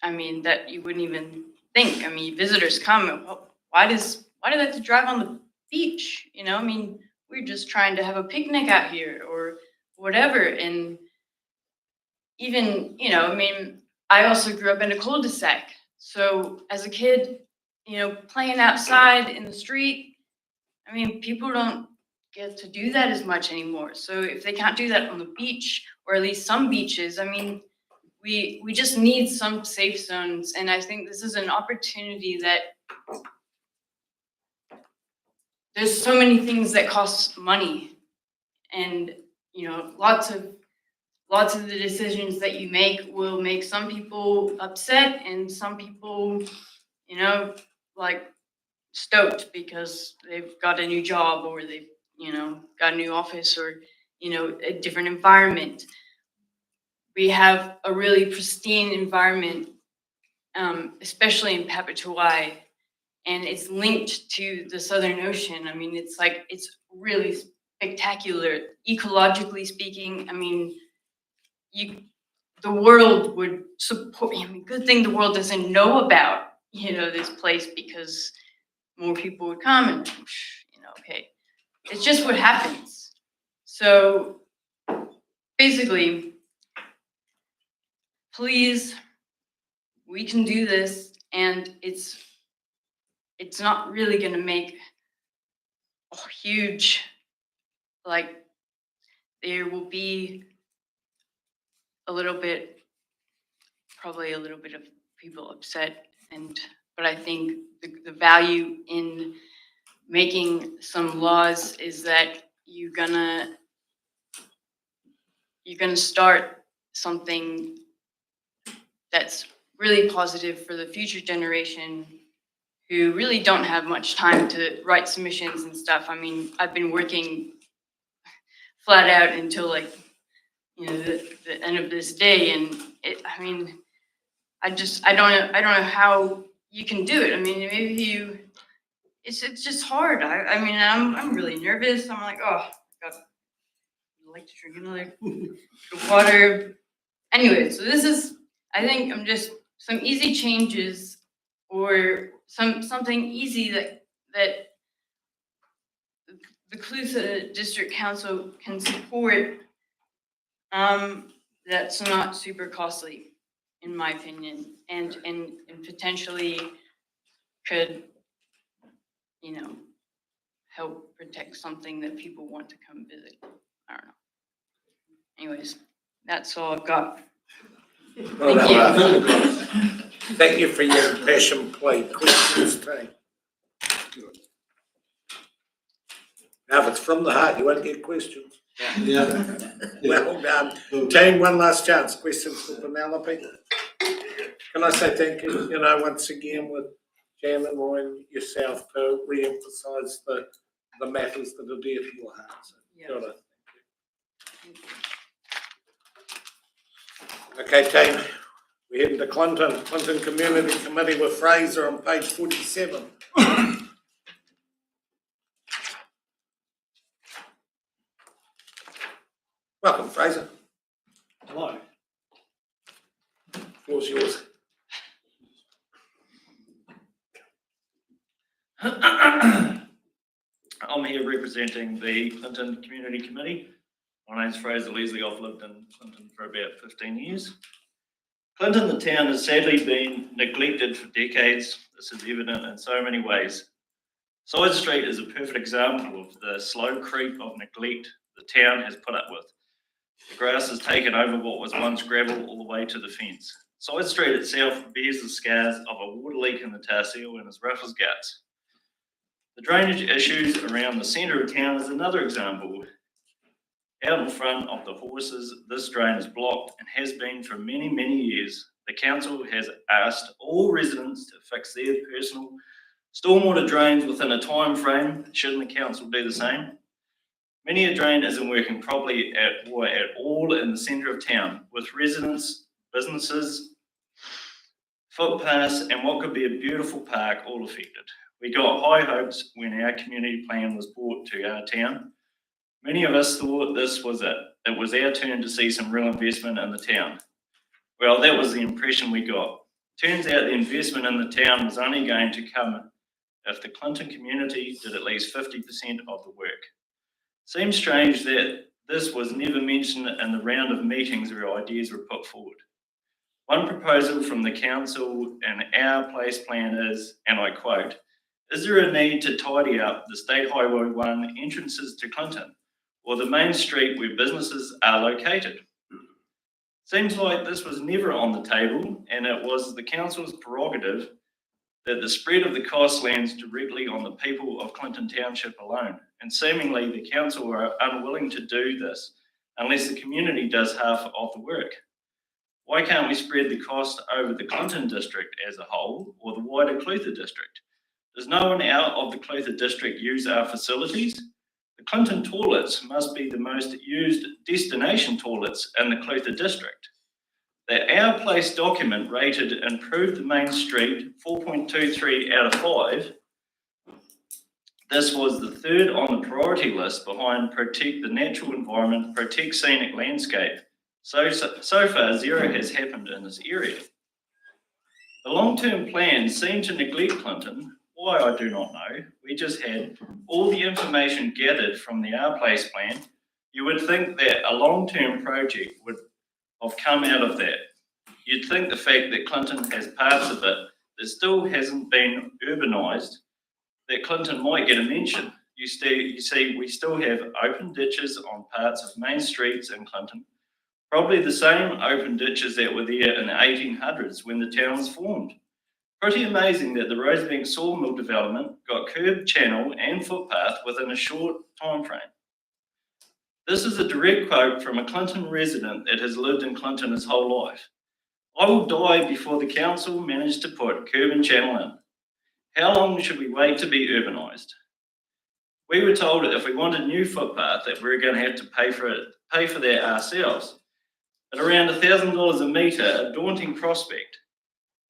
that you wouldn't even think. Visitors come, and why do they have to drive on the beach? We're just trying to have a picnic out here or whatever. And even, I also grew up in a cul-de-sac. So as a kid, playing outside in the street, people don't get to do that as much anymore. So if they can't do that on the beach, or at least some beaches, we just need some safe zones. And I think this is an opportunity that there's so many things that cost money, and lots of the decisions that you make will make some people upset, and some people, like stoked because they've got a new job, or they've, got a new office, or, a different environment. We have a really pristine environment, especially in Papatoetoe, and it's linked to the Southern Ocean. It's really spectacular. Ecologically speaking, the world would support. Good thing the world doesn't know about, this place, because more people would come, and okay, it's just what happens. So basically, please, we can do this, and it's not really going to make a huge, there will be probably a little bit of people upset, but I think the value in making some laws is that you're gonna start something that's really positive for the future generation, who really don't have much time to write submissions and stuff. I've been working flat out until the end of this day, and I don't know how you can do it. Maybe it's just hard. I mean, I'm really nervous. I'm like, oh, God, I'd like to drink another cup of water. Anyway, so this is, I think I'm just some easy changes or something easy that the Clutha District Council can support, that's not super costly, in my opinion, and potentially could, you know, help protect something that people want to come visit. I don't know. Anyways, that's all I've got. Thank you. Thank you for your passion play. Questions, team? Now, if it's from the heart, you won't get questions. Yeah. Well done. Team, one last chance. Questions for Penelope? Can I say thank you, once again with Jan and Roy and yourself to re-emphasise the matters that are dear to your hearts. Got it. Okay, team, we're heading to Clinton Community Committee with Fraser on page 47. Welcome, Fraser. Hello. Floor's yours. I'm here representing the Clinton Community Committee. My name's Fraser Leslie. I've lived in Clinton for about 15 years. Clinton, the town, has sadly been neglected for decades. This is evident in so many ways. Side Street is a perfect example of the slow creep of neglect the town has put up with. The grass has taken over what was once gravel all the way to the fence. Side Street itself bears the scars of a water leak in the tar seal and is rough as guts. The drainage issues around the centre of town is another example. Out in front of the horses, this drain is blocked and has been for many, many years. The council has asked all residents to fix their personal stormwater drains within a time frame. Shouldn't the council do the same? Many a drain isn't working properly at all in the centre of town, with residents, businesses, footpaths, and what could be a beautiful park all affected. We got high hopes when our community plan was brought to our town. Many of us thought this was it. It was our turn to see some real investment in the town. Well, that was the impression we got. Turns out the investment in the town was only going to come if the Clinton community did at least 50% of the work. Seems strange that this was never mentioned in the round of meetings where ideas were put forward. One proposal from the council and our place plan is, and I quote, "Is there a need to tidy up the State Highway 1 entrances to Clinton or the main street where businesses are located?" Seems like this was never on the table, and it was the council's prerogative that the spread of the cost lands directly on the people of Clinton Township alone. And seemingly the council are unwilling to do this unless the community does half of the work. Why can't we spread the cost over the Clinton district as a whole or the wider Clutha district? Does no one out of the Clutha district use our facilities? The Clinton toilets must be the most used destination toilets in the Clutha district. The Our Place document rated improved the main street 4.23 out of 5. This was the third on the priority list behind protect the natural environment, protect scenic landscape. So far, zero has happened in this area. The long-term plans seem to neglect Clinton. Why, I do not know. We just had all the information gathered from the Our Place plan. You would think that a long-term project would have come out of that. You'd think the fact that Clinton has parts of it that still hasn't been urbanised, that Clinton might get a mention. You see, we still have open ditches on parts of main streets in Clinton, probably the same open ditches that were there in the 1800s when the town was formed. Pretty amazing that the Rosebank Sawmill development got curb, channel and footpath within a short time frame. This is a direct quote from a Clinton resident that has lived in Clinton his whole life. "I will die before the council managed to put curb and channel in. How long should we wait to be urbanised?" We were told that if we wanted new footpath that we were going to have to pay for that ourselves. At around $1,000 a metre, a daunting prospect.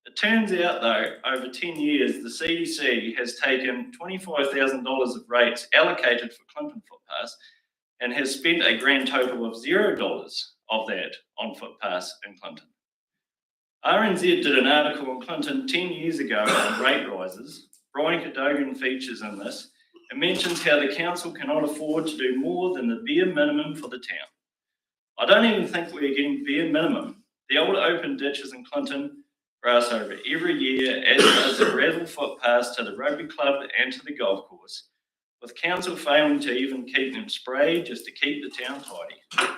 It turns out though, over 10 years, the CDC has taken $25,000 of rates allocated for Clinton footpaths and has spent a grand total of $0 of that on footpaths in Clinton. RNZ did an article on Clinton 10 years ago on rate rises. Brian Cadogan features in this and mentions how the council cannot afford to do more than the bare minimum for the town. I don't even think we're getting bare minimum. The old open ditches in Clinton grass over every year, as does the gravel footpaths to the rugby club and to the golf course, with council failing to even keep them sprayed just to keep the town tidy.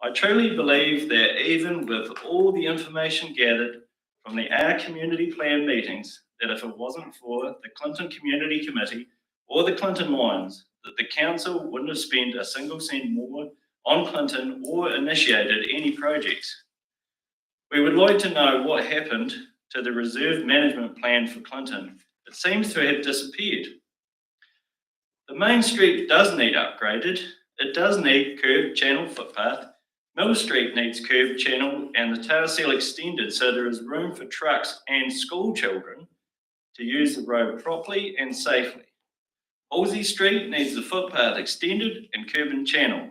I truly believe that even with all the information gathered from the Our Community Plan meetings, that if it wasn't for the Clinton Community Committee or the Clinton Lions, that the council wouldn't have spent a single cent more on Clinton or initiated any projects. We would like to know what happened to the reserve management plan for Clinton. It seems to have disappeared. The main street does need upgraded. It does need curb channel footpath. Mill Street needs curb channel and the tail seal extended so there is room for trucks and school children to use the road properly and safely. Halsey Street needs the footpath extended and curb and channel.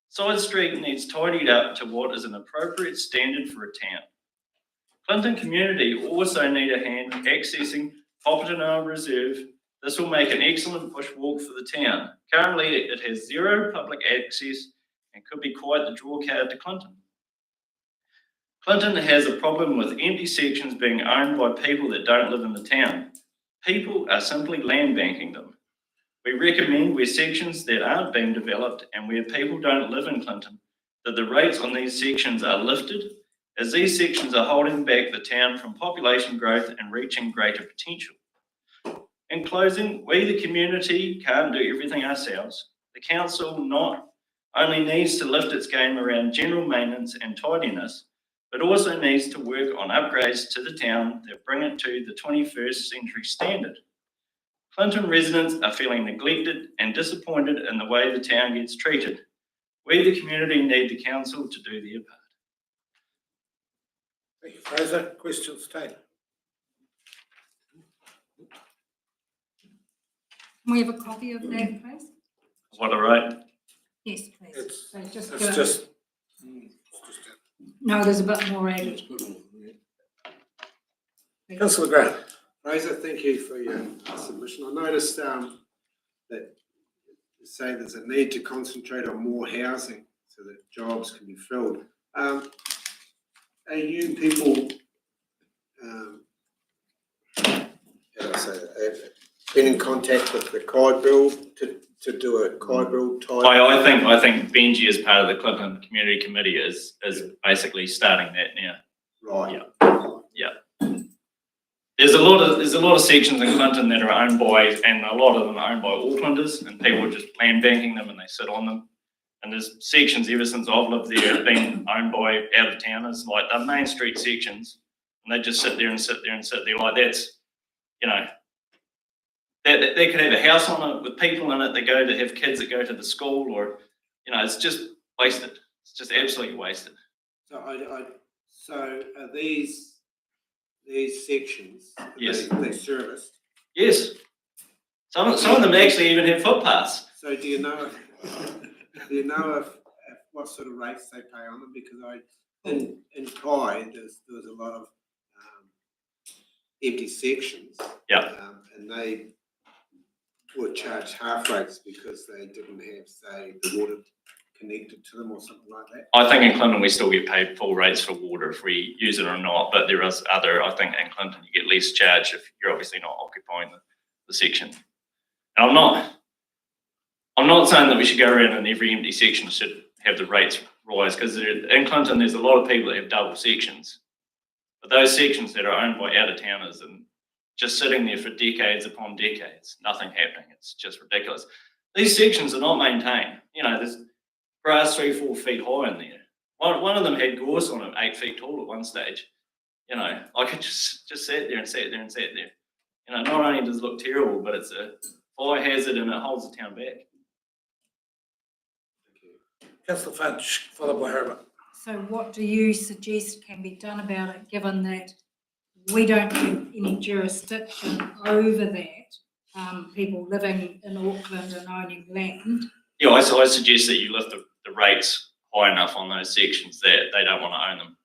Side Street needs tidied up to what is an appropriate standard for a town. Clinton community also need a hand accessing Popatanal Reserve. This will make an excellent bushwalk for the town. Currently, it has zero public access and could be quite the draw card to Clinton. Clinton has a problem with empty sections being owned by people that don't live in the town. People are simply land banking them. We recommend where sections that aren't being developed and where people don't live in Clinton, that the rates on these sections are lifted, as these sections are holding back the town from population growth and reaching greater potential. In closing, we the community can't do everything ourselves. The council not only needs to lift its game around general maintenance and tidiness, but also needs to work on upgrades to the town that bring it to the 21st century standard. Clinton residents are feeling neglected and disappointed in the way the town gets treated. We, the community, need the council to do their part. Thank you, Fraser. Questions, Taylor? Can we have a copy of that, please? What a rate. Yes, please. It's, So just it's go- just, No, there's a bit more added. Councillor Grant. Fraser, thank you for your submission. I noticed that you say there's a need to concentrate on more housing so that jobs can be filled. Are you people, how do I say that, been in contact with the COD bill to do a COD bill type? I think Benji, as part of the Clinton Community Committee, is basically starting that now. Right. Yeah. There's a lot of sections in Clinton that are owned by, and a lot of them are owned by Aucklanders, and people are just land banking them and they sit on them. And there's sections ever since I've lived there have been owned by out of towners, like the main street sections, and they just sit there and sit there and sit there. Like that's, you know, they could have a house on it with people in it that go to have kids that go to the school, or, you know, it's just wasted. It's just absolutely wasted. So so are these sections, Yes. they serviced? Yes. Some of them actually even have footpaths. So do you know if what sort of rates they pay on them? Because in Kai, there was a lot of empty sections. Yeah. And they were charged half rates because they didn't have, say, the water connected to them or something like that. I think in Clinton we still get paid full rates for water if we use it or not, but there is other, I think in Clinton you get less charge if you're obviously not occupying the section. And I'm not saying that we should go around and every empty section should have the rates rise, because in Clinton there's a lot of people that have double sections. But those sections that are owned by out-of-towners and just sitting there for decades upon decades, nothing happening, it's just ridiculous. These sections are not maintained. You know, there's grass 3-4 feet high in there. One of them had gorse on it 8 feet tall at one stage. You know, I could just sat there and sat there and sat there. You know, not only does it look terrible, but it's a fire hazard and it holds the town back. Councillor Fudge, followed by Herbert. So what do you suggest can be done about it, given that we don't have any jurisdiction over that. People living in Auckland and owning land. Yeah, I suggest that you lift the rates high enough on those sections that they don't want to own them.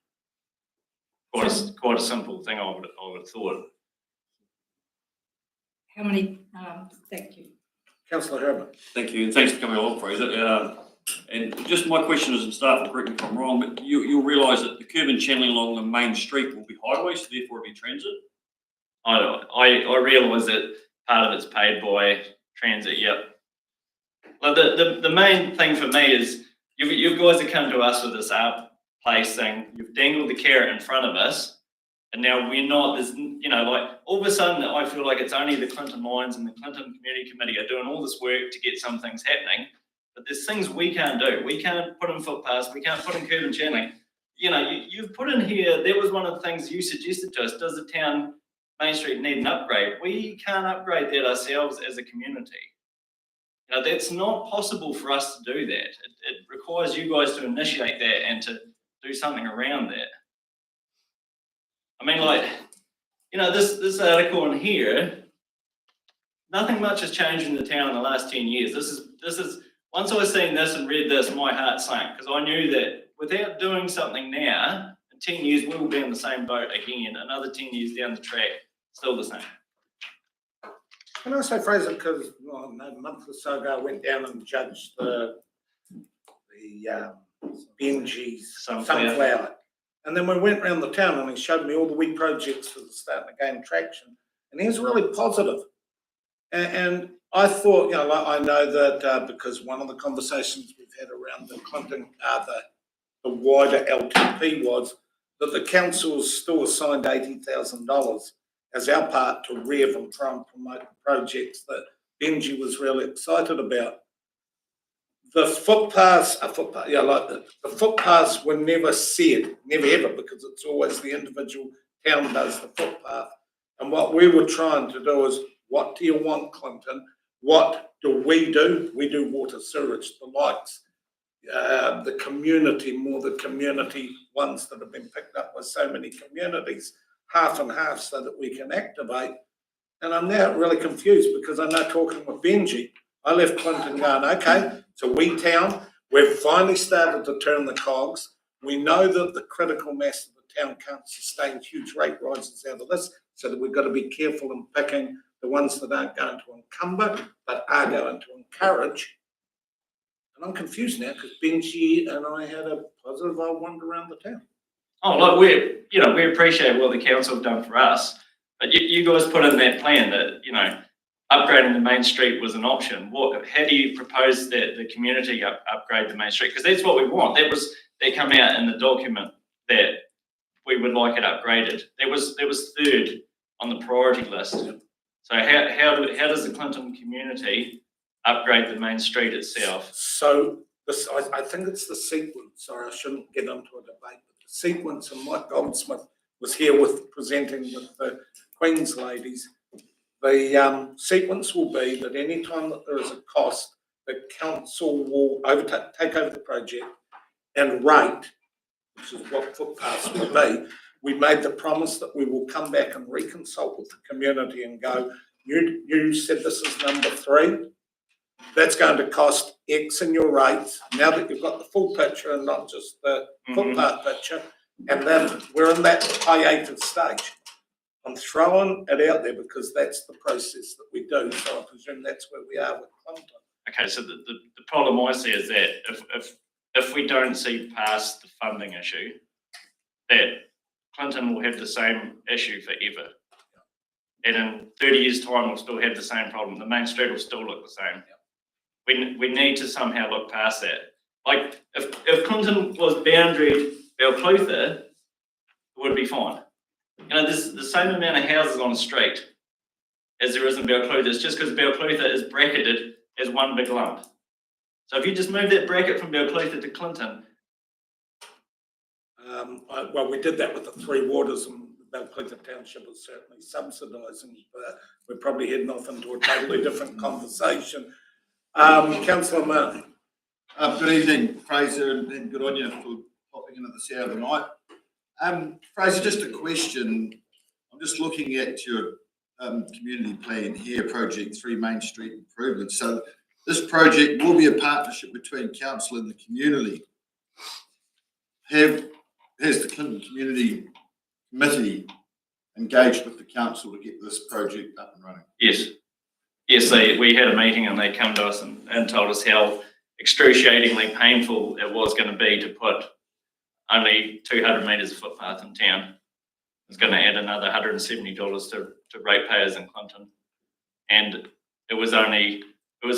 Quite a simple thing, I would have thought. How many, thank you. Councillor Herman. Thank you, and thanks for coming along, Fraser. And just my question is, and staff will correct me if I'm wrong, but you'll realise that the curb and channeling along the main street will be highway, so therefore it'll be transit? I realise that part of it's paid by transit, yep. Like the main thing for me is you guys have come to us with this art place thing, you've dangled the carrot in front of us, and now we're not, there's, like all of a sudden I feel like it's only the Clinton Lions and the Clinton Community Committee are doing all this work to get some things happening, but there's things we can't do. We can't put in footpaths, we can't put in curb and channeling. You've put in here, that was one of the things you suggested to us, does the town Main Street need an upgrade? We can't upgrade that ourselves as a community. That's not possible for us to do that. It requires you guys to initiate that and to do something around that. I mean, this article in here, nothing much has changed in the town in the last 10 years. This is once I seen this and read this, my heart sank, because I knew that without doing something now, in 10 years we'll be in the same boat again. Another 10 years down the track, still the same. Can I say, Fraser, because a month or so ago I went down and judged the Benji's sunflower. And then we went around the town and he showed me all the wee projects that are starting to gain traction. And he was really positive. And I thought, I know that because one of the conversations we've had around the Clinton, the wider LTP was that the council's still assigned $80,000 as our part to rev and try and promote projects that Benji was really excited about. The footpaths, the footpaths were never said, never ever, because it's always the individual town does the footpath. And what we were trying to do is, what do you want, Clinton? What do? We do water, sewerage, the likes, the community, more the community ones that have been picked up by so many communities, half and half so that we can activate. And I'm now really confused because I know talking with Benji, I left Clinton going, okay, it's a wee town. We've finally started to turn the cogs. We know that the critical mass of the town can't sustain huge rate rises out of this, so that we've got to be careful in picking the ones that aren't going to encumber, but are going to encourage. And I'm confused now because Benji and I had a positive old wander around the town. Oh, look, we appreciate what the council have done for us, but you guys put in that plan that, upgrading the main street was an option. How do you propose that the community upgrade the main street? Because that's what we want. That come out in the document that we would like it upgraded. That was third on the priority list. So how does the Clinton community upgrade the main street itself? So I think it's the sequence. Sorry, I shouldn't get into a debate. But the sequence, and Mike Goldsmith was here presenting with the Queen's ladies. The sequence will be that any time that there is a cost, the council will take over the project and rate, which is what footpaths will be. We made the promise that we will come back and reconsult with the community and go, you said this is number 3. That's going to cost X in your rates. Now that you've got the full picture and not just the footpath picture, and then we're in that hiatus stage. I'm throwing it out there because that's the process that we do. So I presume that's where we are with Clinton. Okay, so the problem I see is that if we don't see past the funding issue, that Clinton will have the same issue forever. And in 30 years' time, we'll still have the same problem. The main street will still look the same. We need to somehow look past that. Like, if Clinton was boundaried Balclutha, it would be fine. There's the same amount of houses on the street as there is in Balclutha. It's just because Balclutha is bracketed as one big lump. So if you just move that bracket from Balclutha to Clinton. Well, we did that with the 3 waters, and Balclutha Township was certainly subsidising, but we're probably heading off into a totally different conversation. Councillor Martin. Good evening, Fraser, and good on you for popping into this hour of the night. Fraser, just a question. I'm just looking at your community plan here, Project 3 Main Street Improvements. So this project will be a partnership between council and the community. Has the Clinton Community Committee engaged with the council to get this project up and running? Yes. Yes, we had a meeting and they come to us and told us how excruciatingly painful it was going to be to put only 200 metres of footpath in town. It's going to add another $170 to ratepayers in Clinton. And it was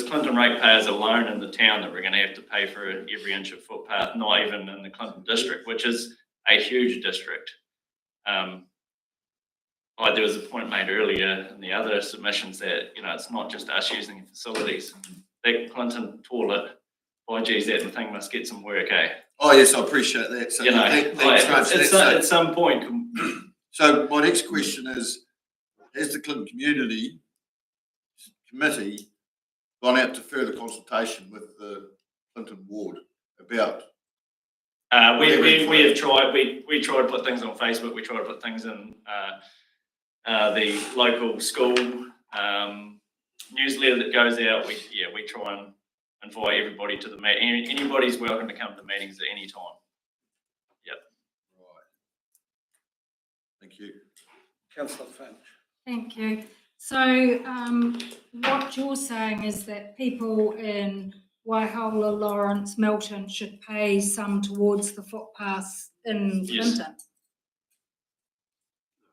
Clinton ratepayers alone in the town that were going to have to pay for every inch of footpath, not even in the Clinton district, which is a huge district. Like there was a point made earlier in the other submissions that, it's not just us using the facilities. That Clinton toilet, by geez, that thing must get some work, eh? Oh, yes, I appreciate that. So At some point. So my next question is, has the Clinton Community Committee gone out to further consultation with the Clinton ward about? We have tried. We try to put things on Facebook. We try to put things in the local school newsletter that goes out. We try and invite everybody to the meeting. Anybody's welcome to come to meetings at any time. Yep. Right. Thank you. Councillor Finch. Thank you. So what you're saying is that people in Waihola, Lawrence, Milton should pay some towards the footpaths in Yes. Clinton?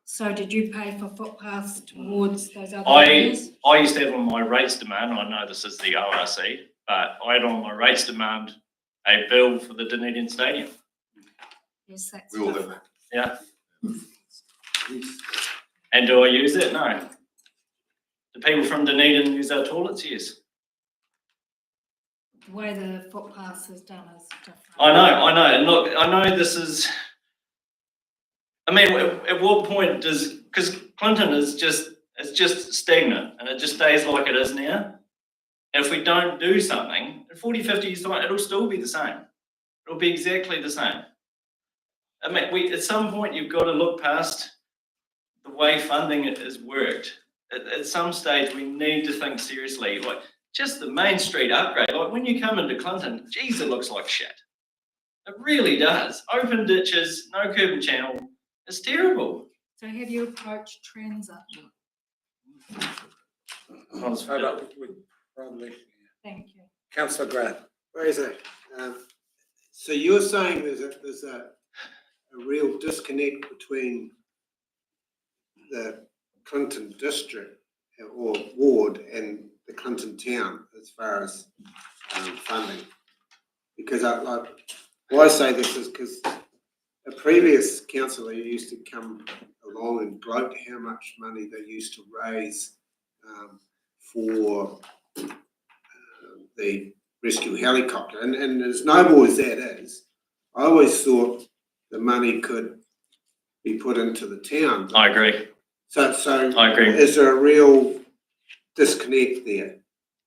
So did you pay for footpaths towards those other areas? I used to have on my rates demand, I know this is the ORC, but I had on my rates demand a bill for the Dunedin Stadium. Yes, that's We all different. have. Yeah. And do I use it? No. Do people from Dunedin use our toilets? Yes. The way the footpaths is done is different. I know. And look, I know this is, at what point because Clinton is it's just stagnant and it just stays like it is now. And if we don't do something, in 40, 50 years time, it'll still be the same. It'll be exactly the same. At some point, you've got to look past the way funding is worked. At some stage, we need to think seriously, like just the Main Street upgrade. Like when you come into Clinton, geez, it looks like shit. It really does. Open ditches, no curb and channel. It's terrible. So have you approached Transit? Thank you. Councillor Grant. Fraser, so you're saying there's a real disconnect between the Clinton district or ward and the Clinton town as far as funding? Because why I say this is because a previous councillor used to come along and gloat how much money they used to raise for the rescue helicopter. And as noble as that is, I always thought the money could be put into the town. I agree. So I agree. Is there a real disconnect there?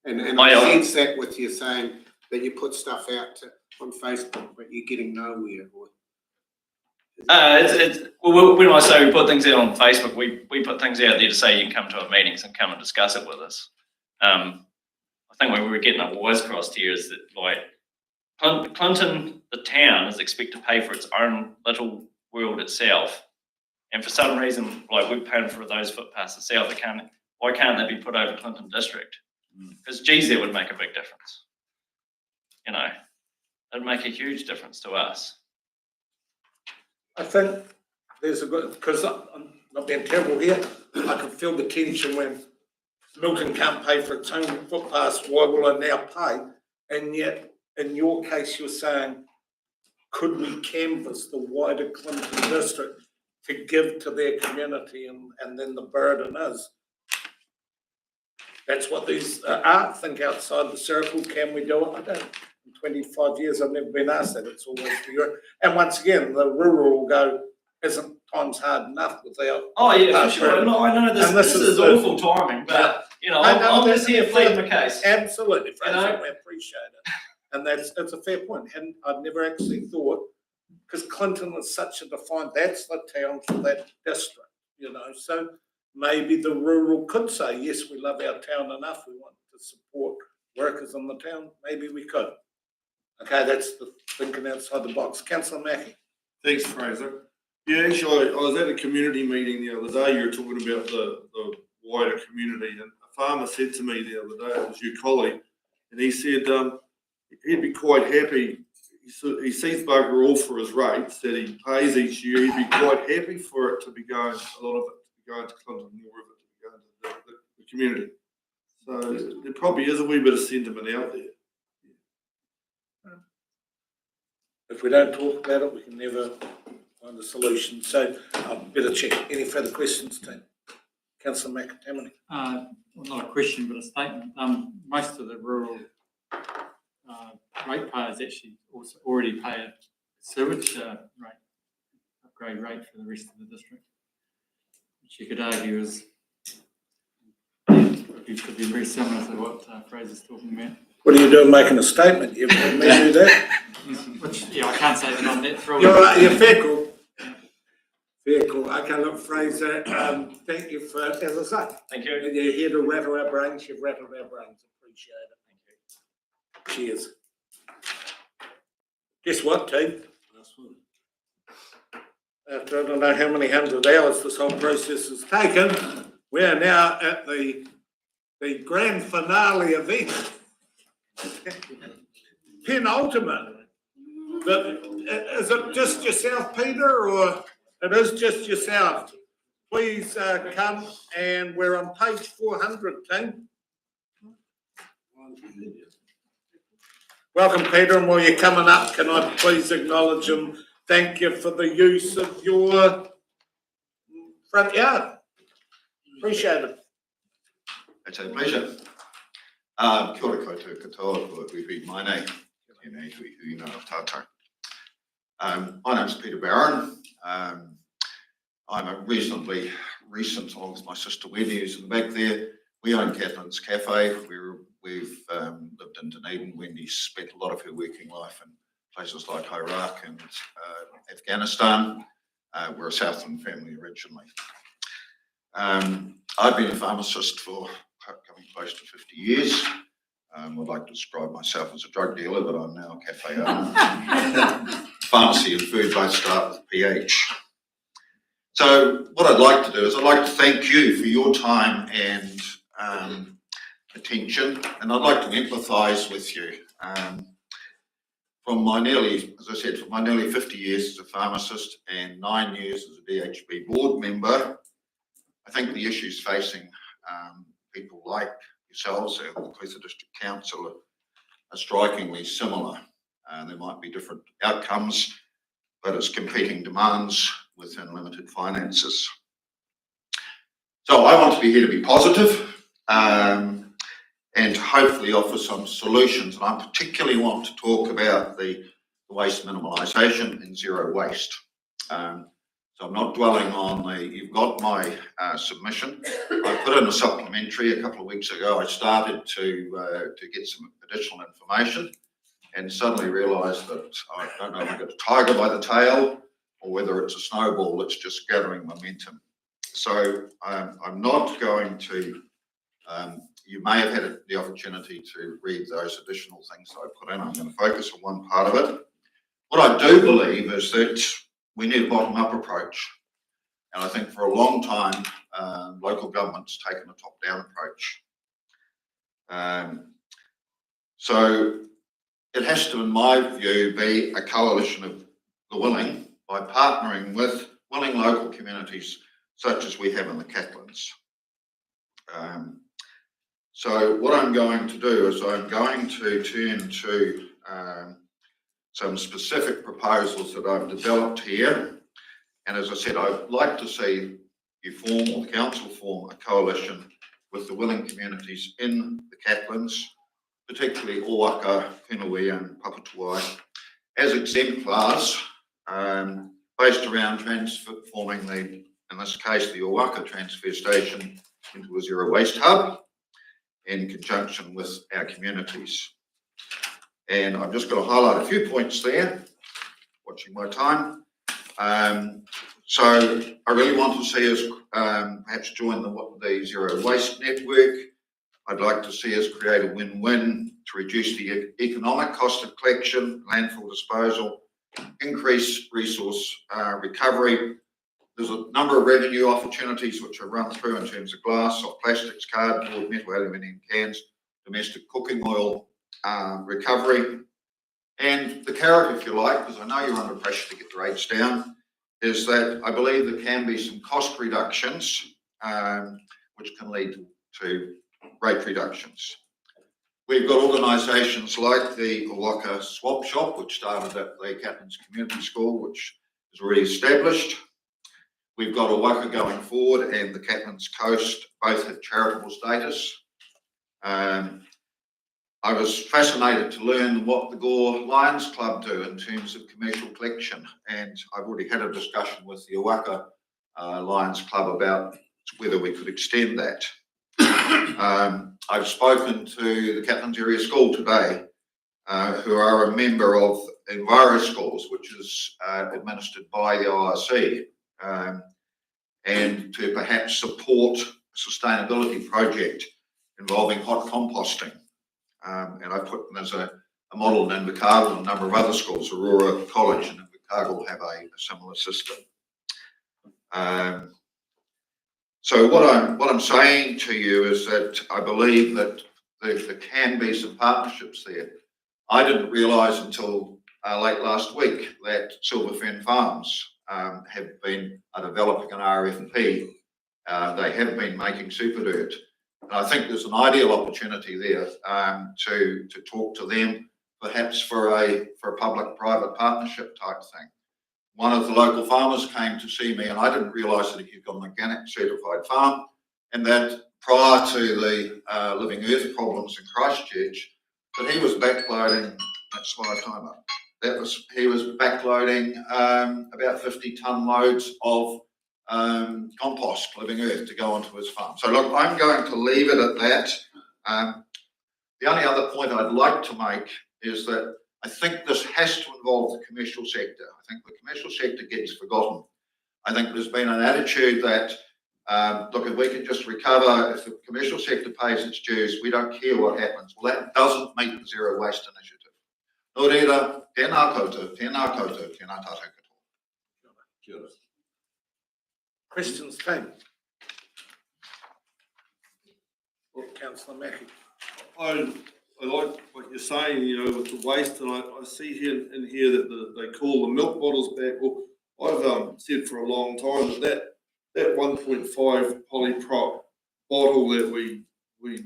And I sense that with you saying that you put stuff out on Facebook, but you're getting nowhere. When I say we put things out on Facebook, we put things out there to say you can come to our meetings and come and discuss it with us. I think where we were getting our wires crossed here is that like Clinton, the town, is expected to pay for its own little world itself. And for some reason, like we're paying for those footpaths itself, why can't they be put over Clinton district? Because geez, that would make a big difference. It'd make a huge difference to us. I think there's a good, because I'm not being terrible here, I can feel the tension when Milton can't pay for its own footpaths, why will I now pay? And yet, in your case, you're saying, could we canvass the wider Clinton district to give to their community and then the burden is? That's what these are. Think outside the circle. Can we do it? I don't. In 25 years, I've never been asked that. It's always for you. And once again, the rural will go, isn't times hard enough without. Oh, yeah, for sure. No, I know this is awful timing, but, I'm just here pleading my case. Absolutely, Fraser, we appreciate it. And it's a fair point. And I've never actually thought, because Clinton is such a defined, that's the town for that district. so maybe the rural could say, yes, we love our town enough, we want to support workers in the town, maybe we could. Okay, that's the thinking outside the box. Councillor Mackie. Thanks, Fraser. Yeah, actually, I was at a community meeting the other day. You were talking about the wider community, and a farmer said to me the other day, it was your colleague, and he said he'd be quite happy. He sees bugger all for his rates that he pays each year. He'd be quite happy for it to be going, a lot of it to be going to Clinton, more of it to be going to the community. So there probably is a wee bit of sentiment out there. If we don't talk about it, we can never find a solution. So I better check. Any further questions, team? Councillor McTamaney. Well, not a question, but a statement. Most of the rural ratepayers actually also already pay a sewage upgrade rate for the rest of the district, which you could argue is could be very similar to what Fraser's talking about. What are you doing making a statement? You may do that. Which, yeah, I can't say that I'm that thrilled. You're right, you're fair call. Fair call. Okay, look, Fraser, thank you for, as I say. Thank you. You're here to rattle our brains. You've rattled our brains. Appreciate it. Thank you. Cheers. Guess what, team? After I don't know how many hundred hours this whole process has taken, we are now at the grand finale event. Penultimate. Is it just yourself, Peter, or it is just yourself? Please come, and we're on page 400, team. Welcome, Peter, and while you're coming up, can I please acknowledge and thank you for the use of your front yard? Appreciate it. It's a pleasure. Kia ora koutou katoa, koe my name, who you know of Tato. My name's Peter Barron. I'm a reasonably recent, along with my sister Wendy, who's in the back there. We own Catherine's Cafe. We've lived in Dunedin. Wendy's spent a lot of her working life in places like Iraq and Afghanistan. We're a Southland family originally. I've been a pharmacist for coming close to 50 years. I'd like to describe myself as a drug dealer, but I'm now a cafe owner. Pharmacy and food both start with PH. So what I'd like to do is I'd like to thank you for your time and attention, and I'd like to empathise with you. From my nearly, as I said, from my nearly 50 years as a pharmacist and 9 years as a DHB board member, I think the issues facing people like yourselves and the Clutha District Council are strikingly similar. There might be different outcomes, but it's competing demands within limited finances. So I want to be here to be positive and hopefully offer some solutions. And I particularly want to talk about the waste minimalisation and zero waste. So I'm not dwelling on you've got my submission. I put in a supplementary a couple of weeks ago. I started to get some additional information and suddenly realised that I don't know if I got a tiger by the tail or whether it's a snowball that's just gathering momentum. So I'm not going to, you may have had the opportunity to read those additional things that I put in. I'm going to focus on one part of it. What I do believe is that we need a bottom-up approach. And I think for a long time, local government's taken a top-down approach. So it has to, in my view, be a coalition of the willing by partnering with willing local communities such as we have in the Catlins. So what I'm going to do is I'm going to turn to some specific proposals that I've developed here. And as I said, I'd like to see you form, or the council form, a coalition with the willing communities in the Catlins, particularly Owaka, Whenua and Papatūāi, as exemplars based around transforming in this case, the Owaka transfer station into a zero waste hub in conjunction with our communities. And I'm just going to highlight a few points there, watching my time. So I really want to see us perhaps join the Zero Waste Network. I'd like to see us create a win-win to reduce the economic cost of collection, landfill disposal, increase resource recovery. There's a number of revenue opportunities which I've run through in terms of glass, soft plastics, cardboard, metal, aluminium cans, domestic cooking oil recovery. And the carrot, if you like, because I know you're under pressure to get the rates down, is that I believe there can be some cost reductions which can lead to rate reductions. We've got organisations like the Awaka Swap Shop, which started at the Captain's Community School, which is already established. We've got Awaka Going Forward and the Captain's Coast, both have charitable status. I was fascinated to learn what the Gore Lions Club do in terms of commercial collection, and I've already had a discussion with the Awaka Lions Club about whether we could extend that. I've spoken to the Captain's Area School today, who are a member of Enviro Schools, which is administered by the IRC, and to perhaps support a sustainability project involving hot composting. And I put them as a model in Invercargill and a number of other schools. Aurora College and Invercargill have a similar system. So what I'm saying to you is that I believe that there can be some partnerships there. I didn't realise until late last week that Silver Fern Farms are developing an RFP. They have been making super dirt. And I think there's an ideal opportunity there to talk to them, perhaps for a public-private partnership type thing. One of the local farmers came to see me, and I didn't realise that he'd got an organic certified farm, and that prior to the Living Earth problems in Christchurch, that he was backloading, that's my time up, he was backloading about 50-tonne loads of compost, Living Earth, to go onto his farm. So look, I'm going to leave it at that. The only other point I'd like to make is that I think this has to involve the commercial sector. I think the commercial sector gets forgotten. I think there's been an attitude that, look, if we can just recover, if the commercial sector pays its dues, we don't care what happens. Well, that doesn't meet the Zero Waste Initiative. No reira, tēnā koutou, tēnā koutou, tēnā tātou katoa. Questions, team? Well, Councillor Mackie. I like what you're saying, you know, with the waste, and I see here in here that they call the milk bottles back. Well, I've said for a long time that 1.5 polyprop bottle that we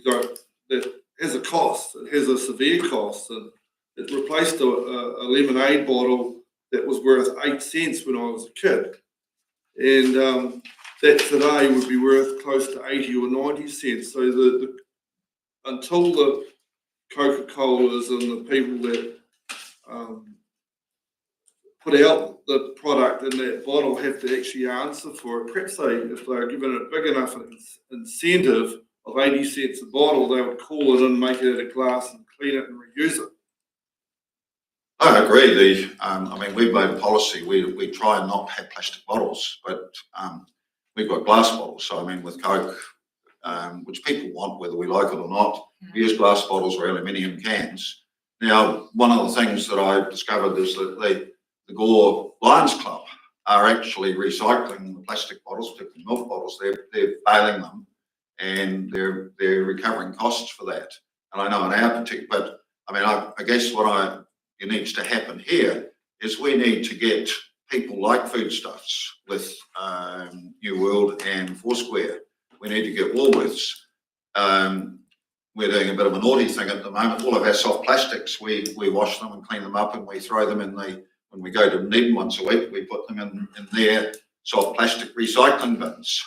don't, that has a cost. It has a severe cost, and it replaced a lemonade bottle that was worth 8 cents when I was a kid, and that today would be worth close to 80 or 90 cents. So until the Coca-Colas and the people that put out the product in that bottle have to actually answer for it. Perhaps if they were given a big enough incentive of 80 cents a bottle, they would call it in, make it out of glass and clean it and reuse it. I agree. I mean, we've made policy. We try and not have plastic bottles, but we've got glass bottles. So, I mean, with Coke, which people want, whether we like it or not, we use glass bottles or aluminium cans. Now, one of the things that I discovered is that the Gore Lions Club are actually recycling the plastic bottles, particularly milk bottles. They're bailing them, and they're recovering costs for that. And I know in our particular, but I mean, I guess what needs to happen here is we need to get people like Foodstuffs with New World and Foursquare. We need to get Woolworths. We're doing a bit of a naughty thing at the moment. All of our soft plastics, we wash them and clean them up, and we throw them in when we go to Dunedin once a week, we put them in their soft plastic recycling bins.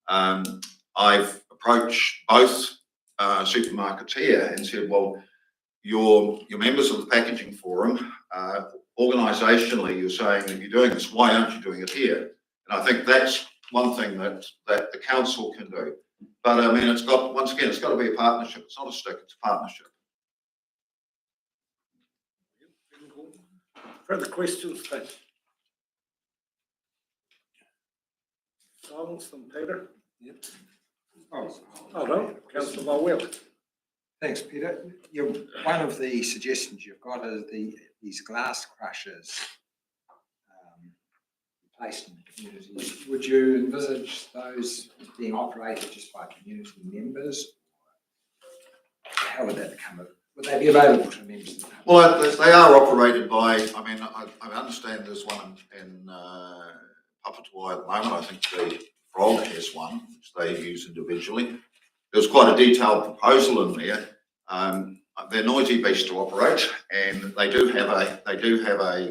I've approached both supermarkets here and said, well, you're members of the Packaging Forum. Organisationally, you're saying that you're doing this. Why aren't you doing it here? And I think that's one thing that the council can do. But I mean, it's got to be a partnership. It's not a stick, it's a partnership. Further questions, please? silence from Peter. Oh, Oh, no, councillor Mulwell. thanks, Peter. One of the suggestions you've got is these glass crushers placed in the communities. Would you envisage those being operated just by community members? How would that come? Would they be available to members of the public? Well, they are operated by, I mean, I understand there's one in Papatoa at the moment. I think the Frog has one, which they use individually. There's quite a detailed proposal in there. They're noisy beasts to operate, and they do have a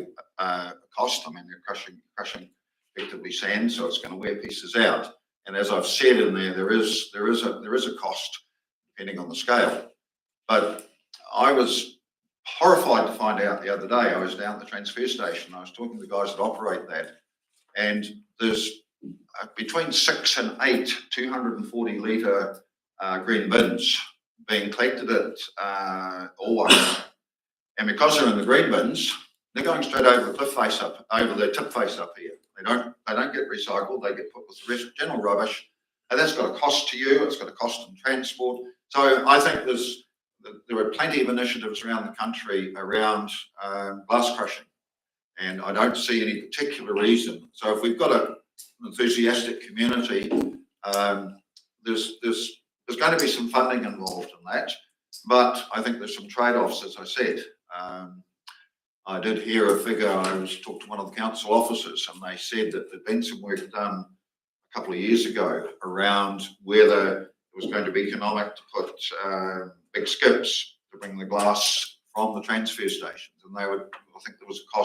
cost. I mean, they're crushing effectively sand, so it's going to wear pieces out. And as I've said in there is a cost depending on the scale. But I was horrified to find out the other day. I was down at the transfer station. I was talking to the guys that operate that, and there's between 6 and 8 240 litre green bins being collected at Allway. And because they're in the green bins, they're going straight over the cliff face up, over the tip face up here. They don't get recycled. They get put with the rest general rubbish, and that's got a cost to you. It's got a cost in transport. So I think there are plenty of initiatives around the country around glass crushing, and I don't see any particular reason. So if we've got an enthusiastic community, there's going to be some funding involved in that, but I think there's some trade-offs, as I said. I did hear a figure. I was talking to one of the council officers, and they said that there'd been some work done a couple of years ago around whether it was going to be economic to put big skips to bring the glass from the transfer stations, and I think there was a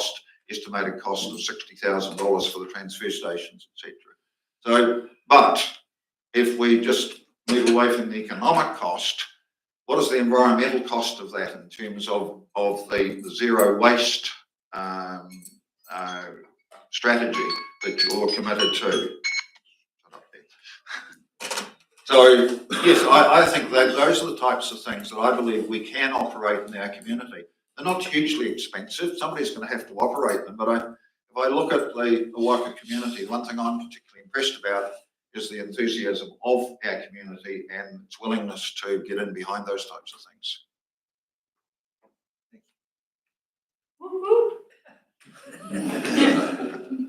estimated cost of $60,000 for the transfer stations, etc. So, but if we just move away from the economic cost, what is the environmental cost of that in terms of the zero waste strategy that you're committed to? So yes, I think that those are the types of things that I believe we can operate in our community. They're not hugely expensive. Somebody's going to have to operate them, but if I look at the Waka community, one thing I'm particularly impressed about is the enthusiasm of our community and its willingness to get in behind those types of things.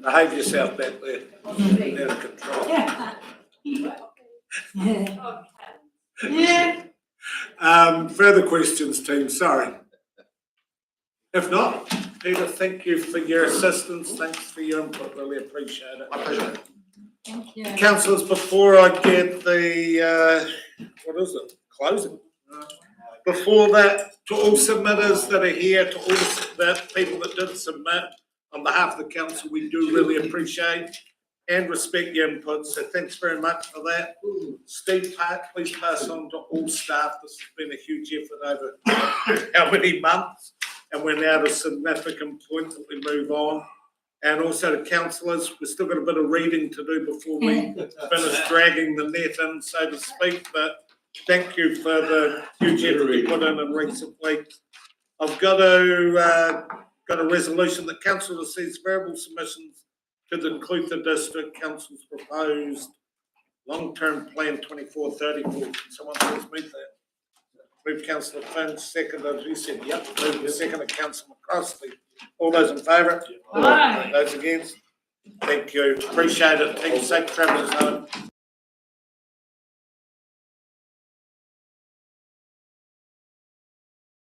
Behave yourself back there. Out of control. Further questions, team? Sorry. If not, Peter, thank you for your assistance. Thanks for your input. Really appreciate it. My pleasure. Thank you. Councillors, before I get the, closing. Before that, to all submitters that are here, to all the people that did submit, on behalf of the council, we do really appreciate and respect your input. So thanks very much for that. Steve Park, please pass on to all staff. This has been a huge effort over how many months, and we're now at a significant point that we move on. And also to councillors, we've still got a bit of reading to do before we finish dragging the net in, so to speak. But thank you for the huge effort you put in recent weeks. I've got a resolution that council receives variable submissions to the Clutha District Council's proposed long-term plan 24-34. Can someone please move that? Move councillor Finn, seconded. Who said yep? Move the second, councillor McCroskey. All those in favour? Aye. Those against? Thank you. Appreciate it. Team, safe travels home.